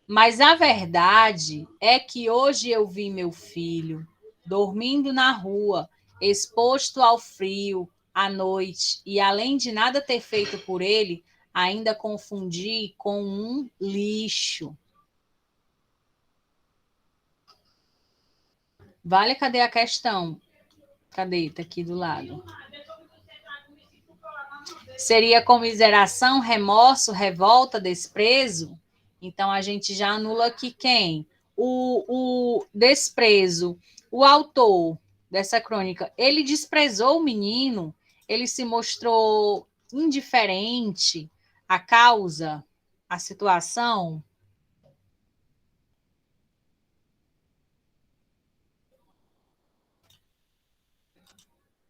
Mas a verdade é que hoje eu vi meu filho dormindo na rua, exposto ao frio, à noite, e além de nada ter feito por ele, ainda confundi com um lixo. Vale, cadê a questão? Cadê? Tá aqui do lado. Seria comiseração, remorso, revolta, desprezo? Então, a gente já anula aqui quem? O desprezo. O autor dessa crônica, ele desprezou o menino, ele se mostrou indiferente à causa, à situação.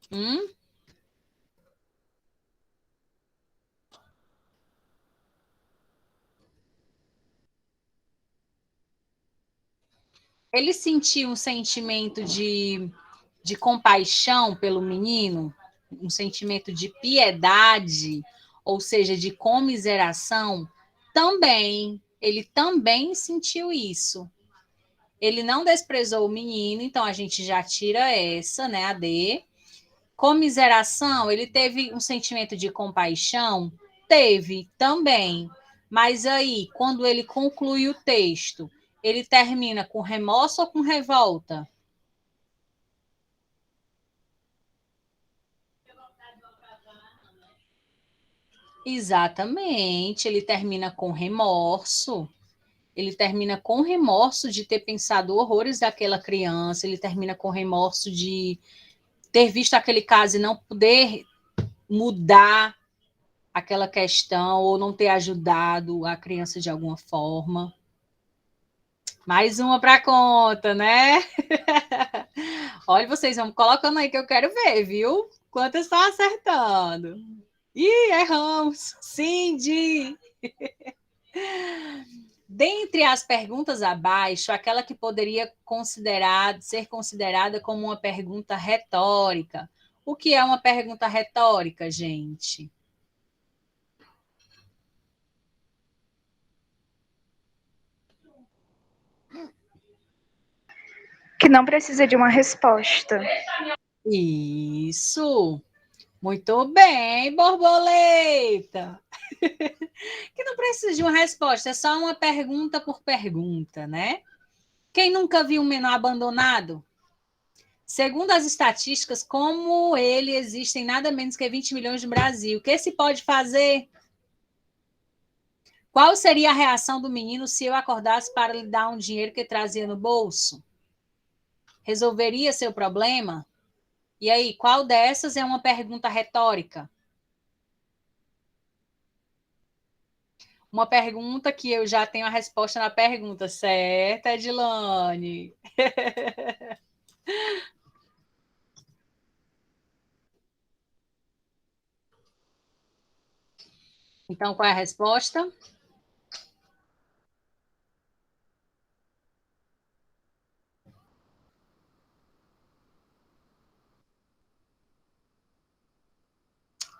Hum? Ele sentiu um sentimento de de compaixão pelo menino, um sentimento de piedade, ou seja, de comiseração, ele também sentiu isso. Ele não desprezou o menino, então a gente já tira essa, né, a D. Comiseração, ele teve um sentimento de compaixão? Teve também. Mas aí, quando ele conclui o texto, ele termina com remorso ou com revolta? Exatamente, ele termina com remorso. Ele termina com remorso de ter pensado horrores daquela criança, ele termina com remorso de ter visto aquele caso e não poder mudar aquela questão ou não ter ajudado a criança de alguma forma. Mais uma para conta, né? Olha, vocês vão colocando aí que eu quero ver, viu? Quantas estão acertando? Ih, erramos. Cindy! Dentre as perguntas abaixo, aquela que poderia ser considerada como uma pergunta retórica. O que é uma pergunta retórica, gente? Que não precisa de uma resposta. Isso! Muito bem, borboleta! Que não precisa de uma resposta, é só uma pergunta por pergunta, né? Quem nunca viu um menor abandonado? Segundo as estatísticas, como ele, existem nada menos que 20 milhões no Brasil. O que se pode fazer? Qual seria a reação do menino se eu acordasse para lhe dar um dinheiro que trazia no bolso? Resolveria seu problema? E aí, qual dessas é uma pergunta retórica? Uma pergunta que eu já tenho a resposta na pergunta, certo, Edilane? Então, qual é a resposta?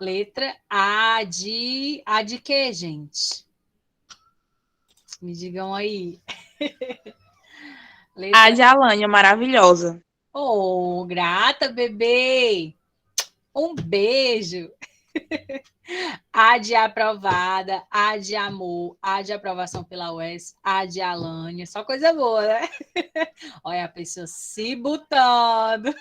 Letra A de quê, gente? Me digam aí. Letra... A de Alânia, maravilhosa. Oh, grata, bebê. Um beijo. A de aprovada, A de amor, A de aprovação pela UES, A de Alânia. Só coisa boa, né? Olha a pessoa se botando.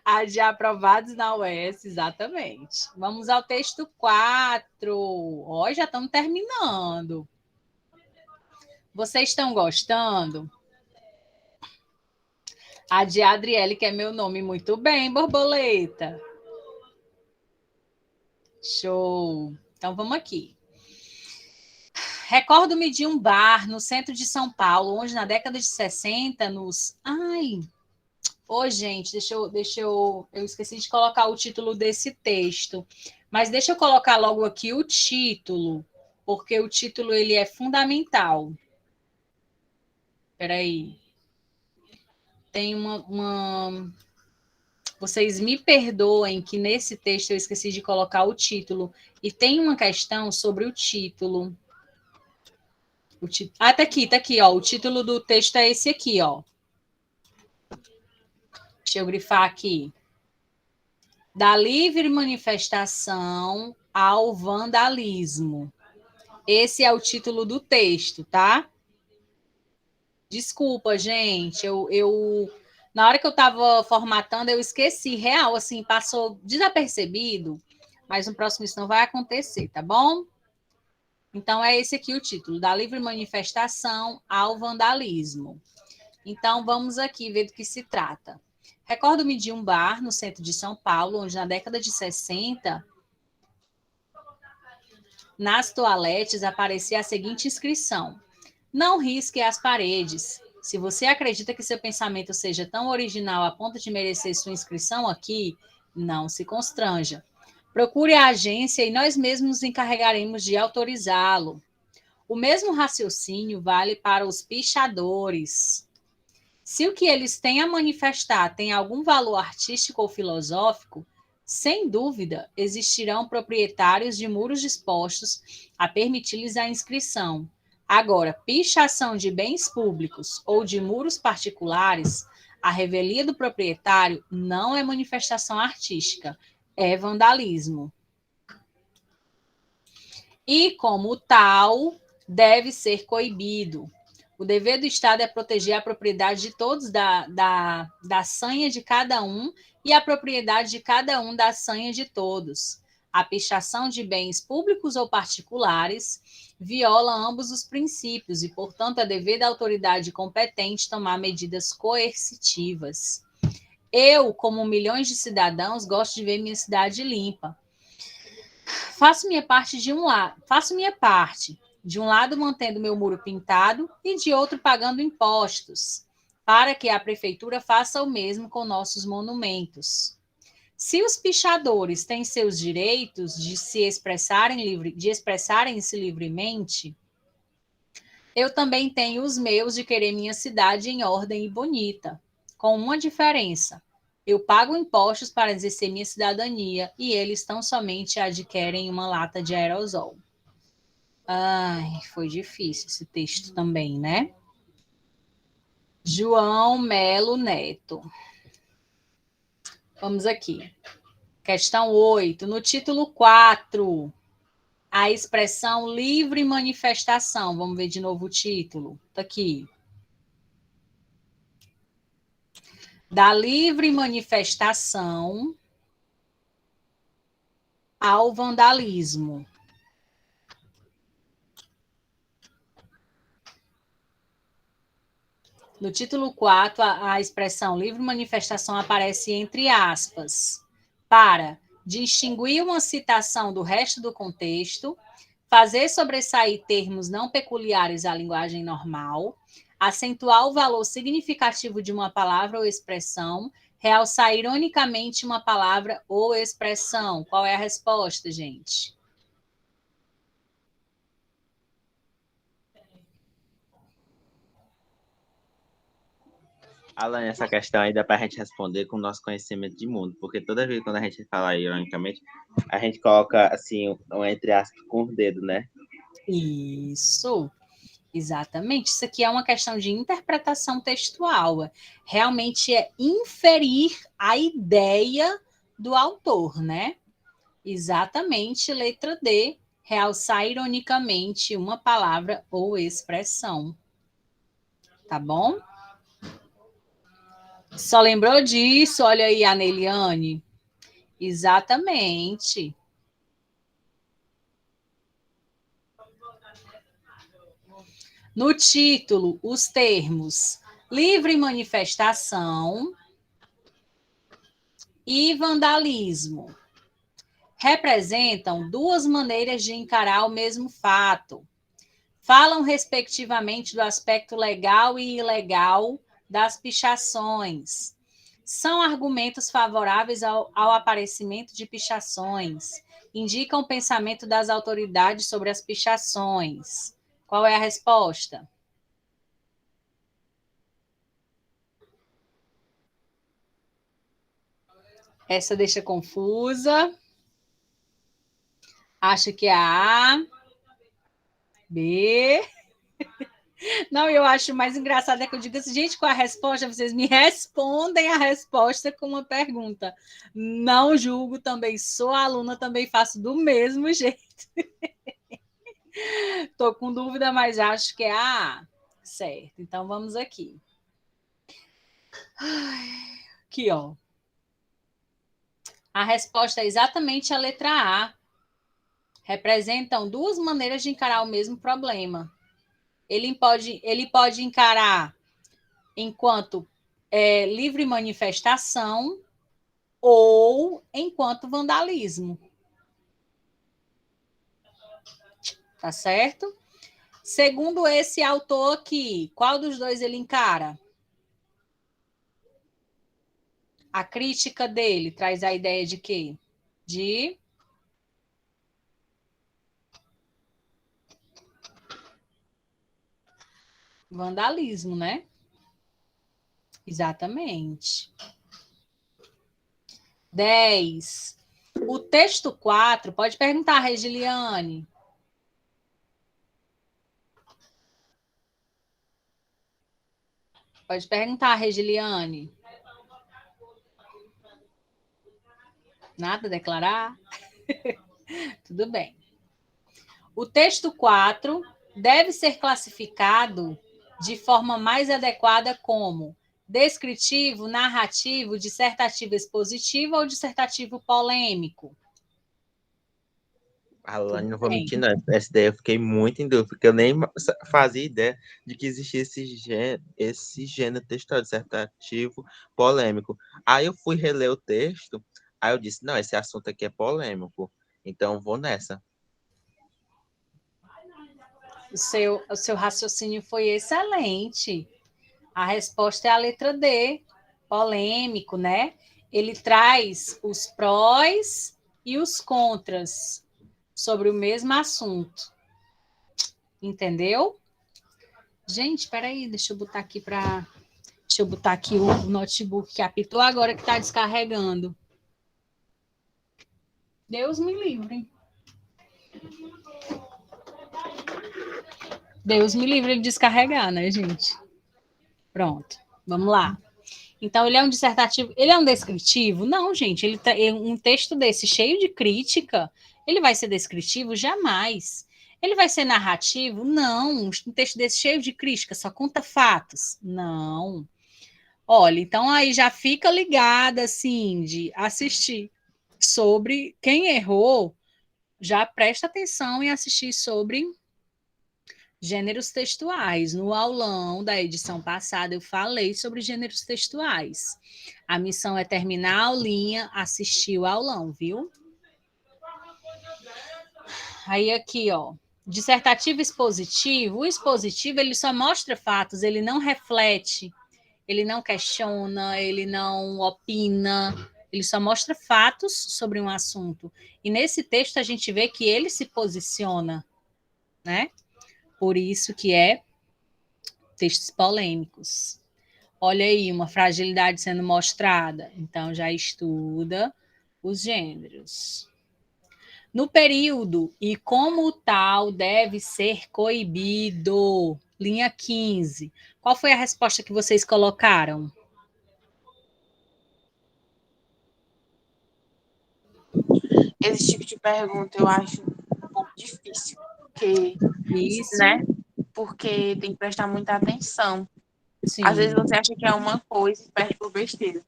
A de aprovados na UES, exatamente. Vamos ao texto 4. Ó, já estamos terminando. Vocês estão gostando? A de Adriele, que é meu nome. Muito bem, borboleta. Show. Então, vamos aqui. Recordo-me de um bar no centro de São Paulo, onde na década de 60, nos... Ai... Ô, gente, eu esqueci de colocar o título desse texto. Mas deixa eu colocar logo aqui o título, porque o título ele é fundamental. Espera aí. Tem uma... Vocês me perdoem que nesse texto eu esqueci de colocar o título. E tem uma questão sobre o título. Ah, tá aqui, ó. O título do texto é esse aqui, ó. Deixa eu grifar aqui. Da livre manifestação ao vandalismo. Esse é o título do texto, tá? Desculpa, gente. Na hora que eu estava formatando, eu esqueci. Real, assim, passou desapercebido. Mas no próximo isso não vai acontecer, tá bom? Então, é esse aqui o título. Da livre manifestação ao vandalismo. Então, vamos aqui ver do que se trata. Recordo-me de um bar no centro de São Paulo, onde na década de 60, nas toaletes aparecia a seguinte inscrição: não risque as paredes. Se você acredita que seu pensamento seja tão original a ponto de merecer sua inscrição aqui, não se constranja. Procure a agência e nós mesmos nos encarregaremos de autorizá-lo. O mesmo raciocínio vale para os pichadores. Se o que eles têm a manifestar tem algum valor artístico ou filosófico, sem dúvida existirão proprietários de muros dispostos a permitir-lhes a inscrição. Agora, pichação de bens públicos ou de muros particulares, a revelia do proprietário não é manifestação artística, é vandalismo. E, como tal, deve ser coibido. O dever do Estado é proteger a propriedade de todos da sanha de cada um e a propriedade de cada um da sanha de todos. A pichação de bens públicos ou particulares viola ambos os princípios e, portanto, é dever da autoridade competente tomar medidas coercitivas. Eu, como milhões de cidadãos, gosto de ver minha cidade limpa. Faço minha parte de um lado mantendo meu muro pintado e de outro pagando impostos, para que a prefeitura faça o mesmo com nossos monumentos. Se os pichadores têm seus direitos de se expressarem-se livremente, eu também tenho os meus de querer minha cidade em ordem e bonita, com uma diferença. Eu pago impostos para exercer minha cidadania e eles tão somente adquirem uma lata de aerosol. Ai, foi difícil esse texto também, né? João Melo Neto. Vamos aqui. Questão 8. No título 4, a expressão livre manifestação. Vamos ver de novo o título. Está aqui. Da livre manifestação ao vandalismo. No título 4, a expressão livre manifestação aparece entre aspas, para distinguir uma citação do resto do contexto, fazer sobressair termos não peculiares à linguagem normal, acentuar o valor significativo de uma palavra ou expressão, realçar ironicamente uma palavra ou expressão. Qual é a resposta, gente? Alan, essa questão aí dá para a gente responder com o nosso conhecimento de mundo, porque toda vez quando a gente fala ironicamente, a gente coloca assim, um entre aspas, com o dedo, né? Isso, exatamente. Isso aqui é uma questão de interpretação textual. Realmente é inferir a ideia do autor, né? Exatamente, letra D, realçar ironicamente uma palavra ou expressão. Tá bom? Só lembrou disso? Olha aí, a Neiliane. Exatamente. No título, os termos livre manifestação e vandalismo representam duas maneiras de encarar o mesmo fato. Falam, respectivamente, do aspecto legal e ilegal das pichações. São argumentos favoráveis ao aparecimento de pichações. Indicam o pensamento das autoridades sobre as pichações. Qual é a resposta? Essa deixa confusa. Acho que é a A. B. Não, eu acho mais engraçado é que eu digo assim, gente, qual a resposta? Vocês me respondem a resposta com uma pergunta. Não julgo, também sou aluna, também faço do mesmo jeito. Estou com dúvida, mas acho que é a A. Certo, então vamos aqui. Aqui, ó. A resposta é exatamente a letra A. Representam duas maneiras de encarar o mesmo problema. Ele pode encarar enquanto livre manifestação ou enquanto vandalismo. Tá certo? Segundo esse autor aqui, qual dos dois ele encara? A crítica dele traz a ideia de quê? De vandalismo, né? Exatamente. 10. O texto 4, pode perguntar, Regiliane. Pode perguntar, Regiliane. Nada a declarar? Tudo bem. O texto 4 deve ser classificado de forma mais adequada como descritivo, narrativo, dissertativo expositivo ou dissertativo polêmico. Alane, não vou mentir, não. Essa ideia eu fiquei muito em dúvida, porque eu nem fazia ideia de que existia esse gênero textual, dissertativo, polêmico. Aí eu fui reler o texto, aí eu disse, não, esse assunto aqui é polêmico, então vou nessa. O seu raciocínio foi excelente. A resposta é a letra D, polêmico, né? Ele traz os prós e os contras sobre o mesmo assunto. Entendeu? Gente, peraí, deixa eu botar aqui o notebook que apitou agora que está descarregando. Deus me livre. Deus me livre de descarregar, né, gente? Pronto, vamos lá. Então, ele é um dissertativo, ele é um descritivo? Não, gente, um texto desse cheio de crítica, ele vai ser descritivo? Jamais. Ele vai ser narrativo? Não. Um texto desse cheio de crítica, só conta fatos? Não. Olha, então aí já fica ligada, assim, de assistir sobre quem errou, já presta atenção em assistir sobre gêneros textuais. No aulão da edição passada, eu falei sobre gêneros textuais. A missão é terminar a aulinha, assistir o aulão, viu? Aí aqui, ó, dissertativo expositivo. O expositivo, ele só mostra fatos, ele não reflete, ele não questiona, ele não opina, ele só mostra fatos sobre um assunto. E nesse texto a gente vê que ele se posiciona, né? Por isso que é textos polêmicos. Olha aí, uma fragilidade sendo mostrada. Então, já estuda os gêneros. No período, e como tal deve ser coibido. Linha 15. Qual foi a resposta que vocês colocaram? Esse tipo de pergunta eu acho um pouco difícil, porque, Isso. né? Porque tem que prestar muita atenção. Sim. Às vezes você acha que é uma coisa e perde por besteira.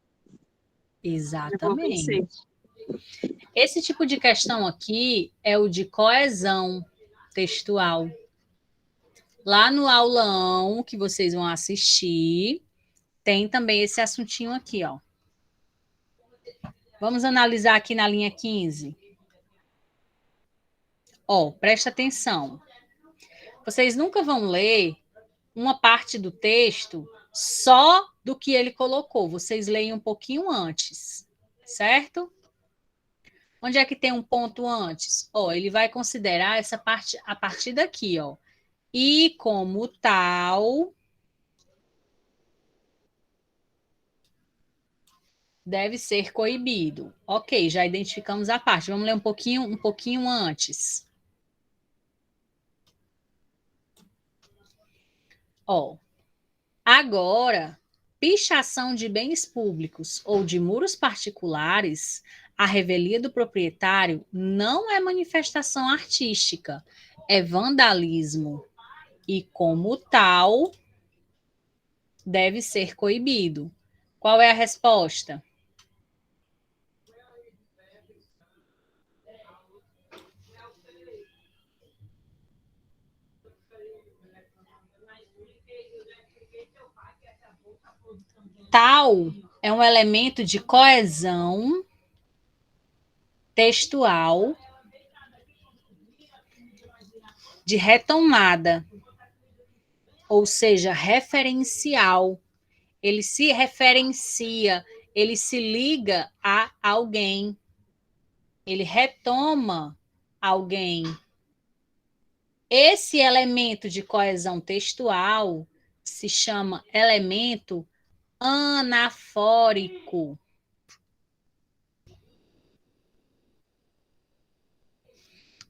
Exatamente. Esse tipo de questão aqui é o de coesão textual. Lá no aulão que vocês vão assistir, tem também esse assuntinho aqui, ó. Vamos analisar aqui na linha 15. Ó, presta atenção. Vocês nunca vão ler uma parte do texto só do que ele colocou. Vocês leem um pouquinho antes, certo? Onde é que tem um ponto antes? Ó, ele vai considerar essa parte a partir daqui, ó. E como tal, deve ser coibido. Ok, já identificamos a parte. Vamos ler um pouquinho antes. Ó, agora, pichação de bens públicos ou de muros particulares, a revelia do proprietário não é manifestação artística, é vandalismo. E, como tal, deve ser coibido. Qual é a resposta? Tal é um elemento de coesão textual, de retomada, ou seja, referencial. Ele se referencia, ele se liga a alguém, ele retoma alguém. Esse elemento de coesão textual se chama elemento anafórico.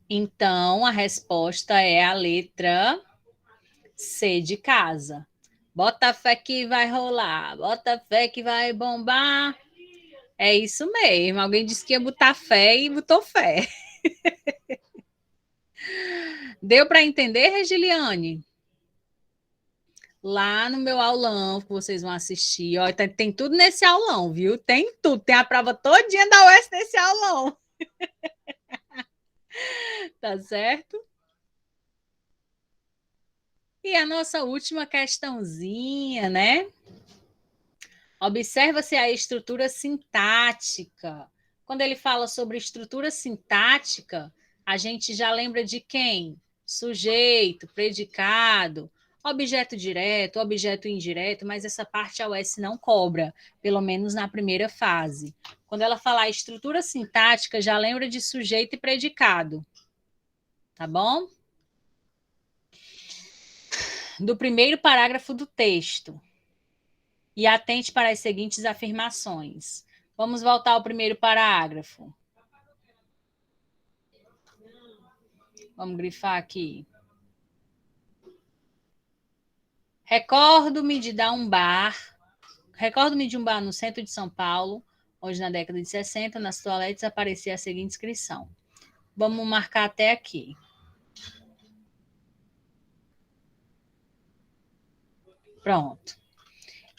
Então, a resposta é a letra C de casa. Bota fé que vai rolar, bota fé que vai bombar. É isso mesmo. Alguém disse que ia botar fé e botou fé. Deu para entender, Regiliane? Lá no meu aulão que vocês vão assistir, ó, tem tudo nesse aulão, viu? Tem tudo, tem a prova todinha da UES nesse aulão. Tá certo? E a nossa última questãozinha, né? Observa-se a estrutura sintática. Quando ele fala sobre estrutura sintática, a gente já lembra de quem? Sujeito, predicado, objeto direto, objeto indireto, mas essa parte a UES não cobra, pelo menos na primeira fase. Quando ela falar estrutura sintática, já lembra de sujeito e predicado. Tá bom? Do primeiro parágrafo do texto. E atente para as seguintes afirmações. Vamos voltar ao primeiro parágrafo. Vamos grifar aqui. Recordo-me de um bar no centro de São Paulo, onde na década de 60, nas toaletes, aparecia a seguinte inscrição. Vamos marcar até aqui. Pronto.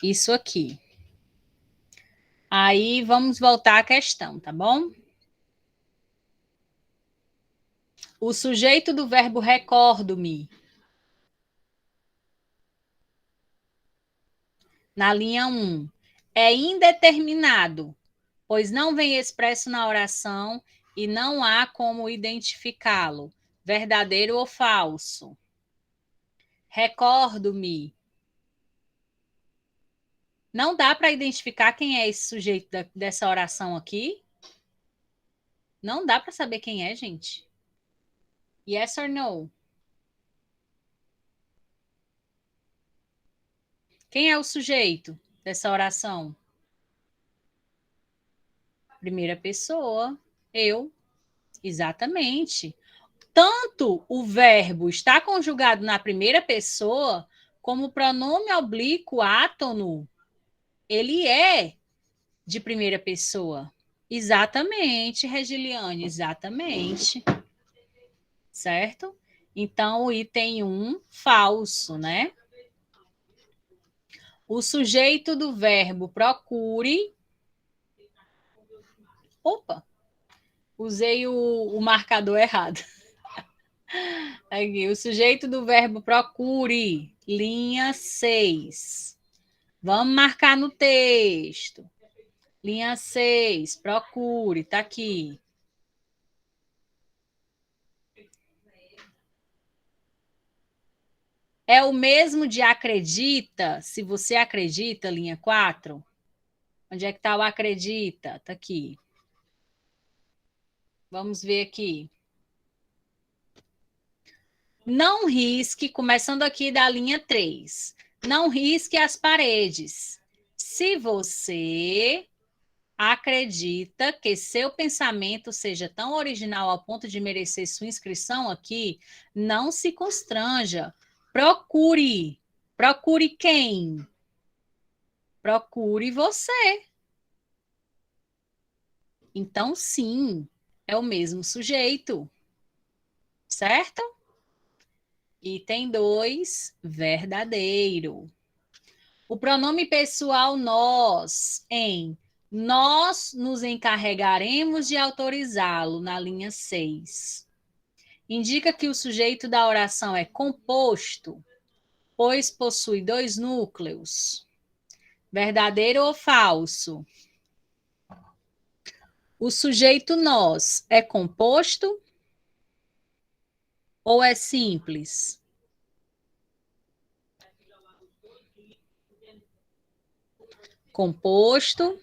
Isso aqui. Aí, vamos voltar à questão, tá bom? O sujeito do verbo recordo-me. Na linha 1. É indeterminado, pois não vem expresso na oração e não há como identificá-lo, verdadeiro ou falso. Recordo-me. Não dá para identificar quem é esse sujeito dessa oração aqui? Não dá para saber quem é, gente. Yes or no? Quem é o sujeito dessa oração? Primeira pessoa. Eu. Exatamente. Tanto o verbo está conjugado na primeira pessoa, como o pronome oblíquo átono, ele é de primeira pessoa. Exatamente, Regiliane, exatamente. Certo? Então, o item 1, falso, né? O sujeito do verbo procure. Opa! Usei o marcador errado. Aqui, o sujeito do verbo procure, linha 6. Vamos marcar no texto. Linha 6, procure, tá aqui. É o mesmo de acredita, se você acredita, linha 4. Onde é que está o acredita? Tá aqui. Vamos ver aqui. Não risque, começando aqui da linha 3. Não risque as paredes. Se você acredita que seu pensamento seja tão original ao ponto de merecer sua inscrição aqui, não se constranja. Procure. Procure quem? Procure você. Então, sim, é o mesmo sujeito. Certo? Item 2, verdadeiro. O pronome pessoal nós, em nós nos encarregaremos de autorizá-lo, na linha 6. Indica que o sujeito da oração é composto, pois possui 2 núcleos. Verdadeiro ou falso? O sujeito nós é composto ou é simples? Composto.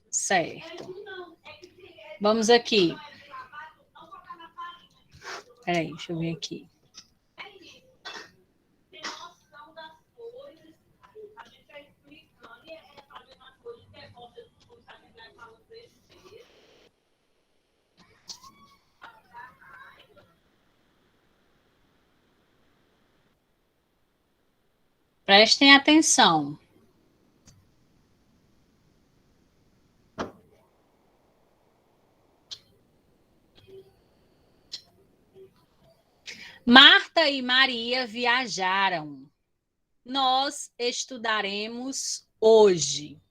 Certo. Vamos aqui. Peraí, deixa eu ver aqui. Prestem atenção. Marta e Maria viajaram. Nós estudaremos hoje.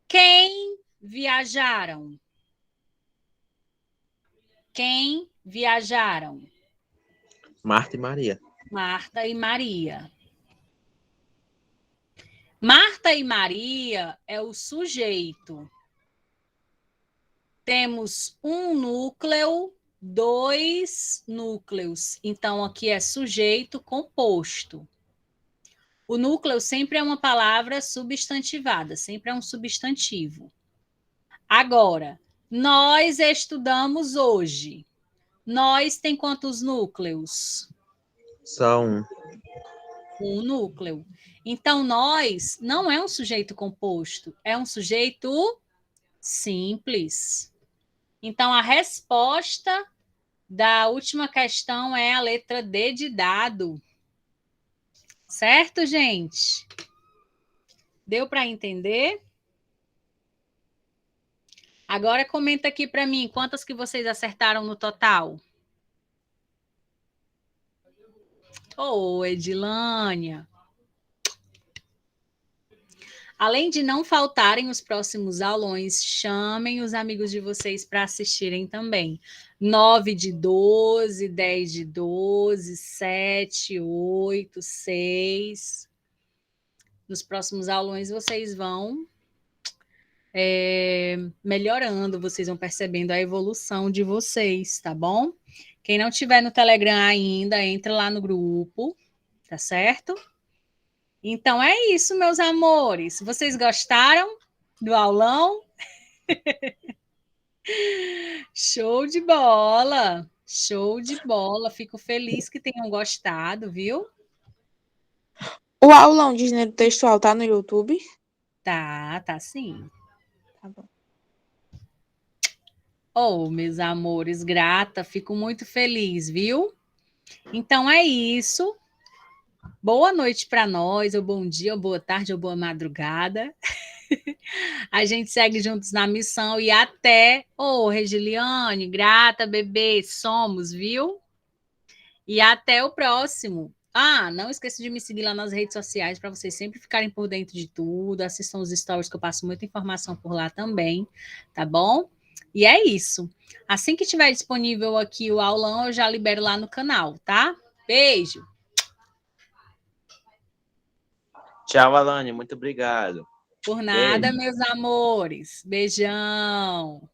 Quem viajaram? Quem viajaram? Marta e Maria. Marta e Maria. Marta e Maria é o sujeito. Temos um núcleo, 2 núcleos. Então, aqui é sujeito composto. O núcleo sempre é uma palavra substantivada, sempre é um substantivo. Agora, nós estudamos hoje. Nós tem quantos núcleos? Só um. Um núcleo. Então, nós não é um sujeito composto, é um sujeito simples. Então, a resposta da última questão é a letra D de dado. Certo, gente? Deu para entender? Agora comenta aqui para mim, quantas que vocês acertaram no total? Ô, Edilânia. Além de não faltarem os próximos aulões, chamem os amigos de vocês para assistirem também. 9 de 12, 10 de 12, 7, 8, 6. Nos próximos aulões vocês vão melhorando, vocês vão percebendo a evolução de vocês, tá bom? Quem não tiver no Telegram ainda, entra lá no grupo, tá certo? Então é isso, meus amores. Vocês gostaram do aulão? Show de bola! Show de bola! Fico feliz que tenham gostado, viu? O aulão de gênero textual tá no YouTube? Tá sim. Tá bom. Oh, meus amores, grata, fico muito feliz, viu? Então é isso. Boa noite para nós, ou bom dia, ou boa tarde, ou boa madrugada. A gente segue juntos na missão e até, Regiliane, grata, bebê, somos, viu? E até o próximo. Ah, não esqueça de me seguir lá nas redes sociais para vocês sempre ficarem por dentro de tudo. Assistam os stories que eu passo muita informação por lá também, tá bom? E é isso. Assim que tiver disponível aqui o aulão, eu já libero lá no canal, tá? Beijo. Tchau, Alane. Muito obrigado. Por nada, Beijo. meus amores. Beijão.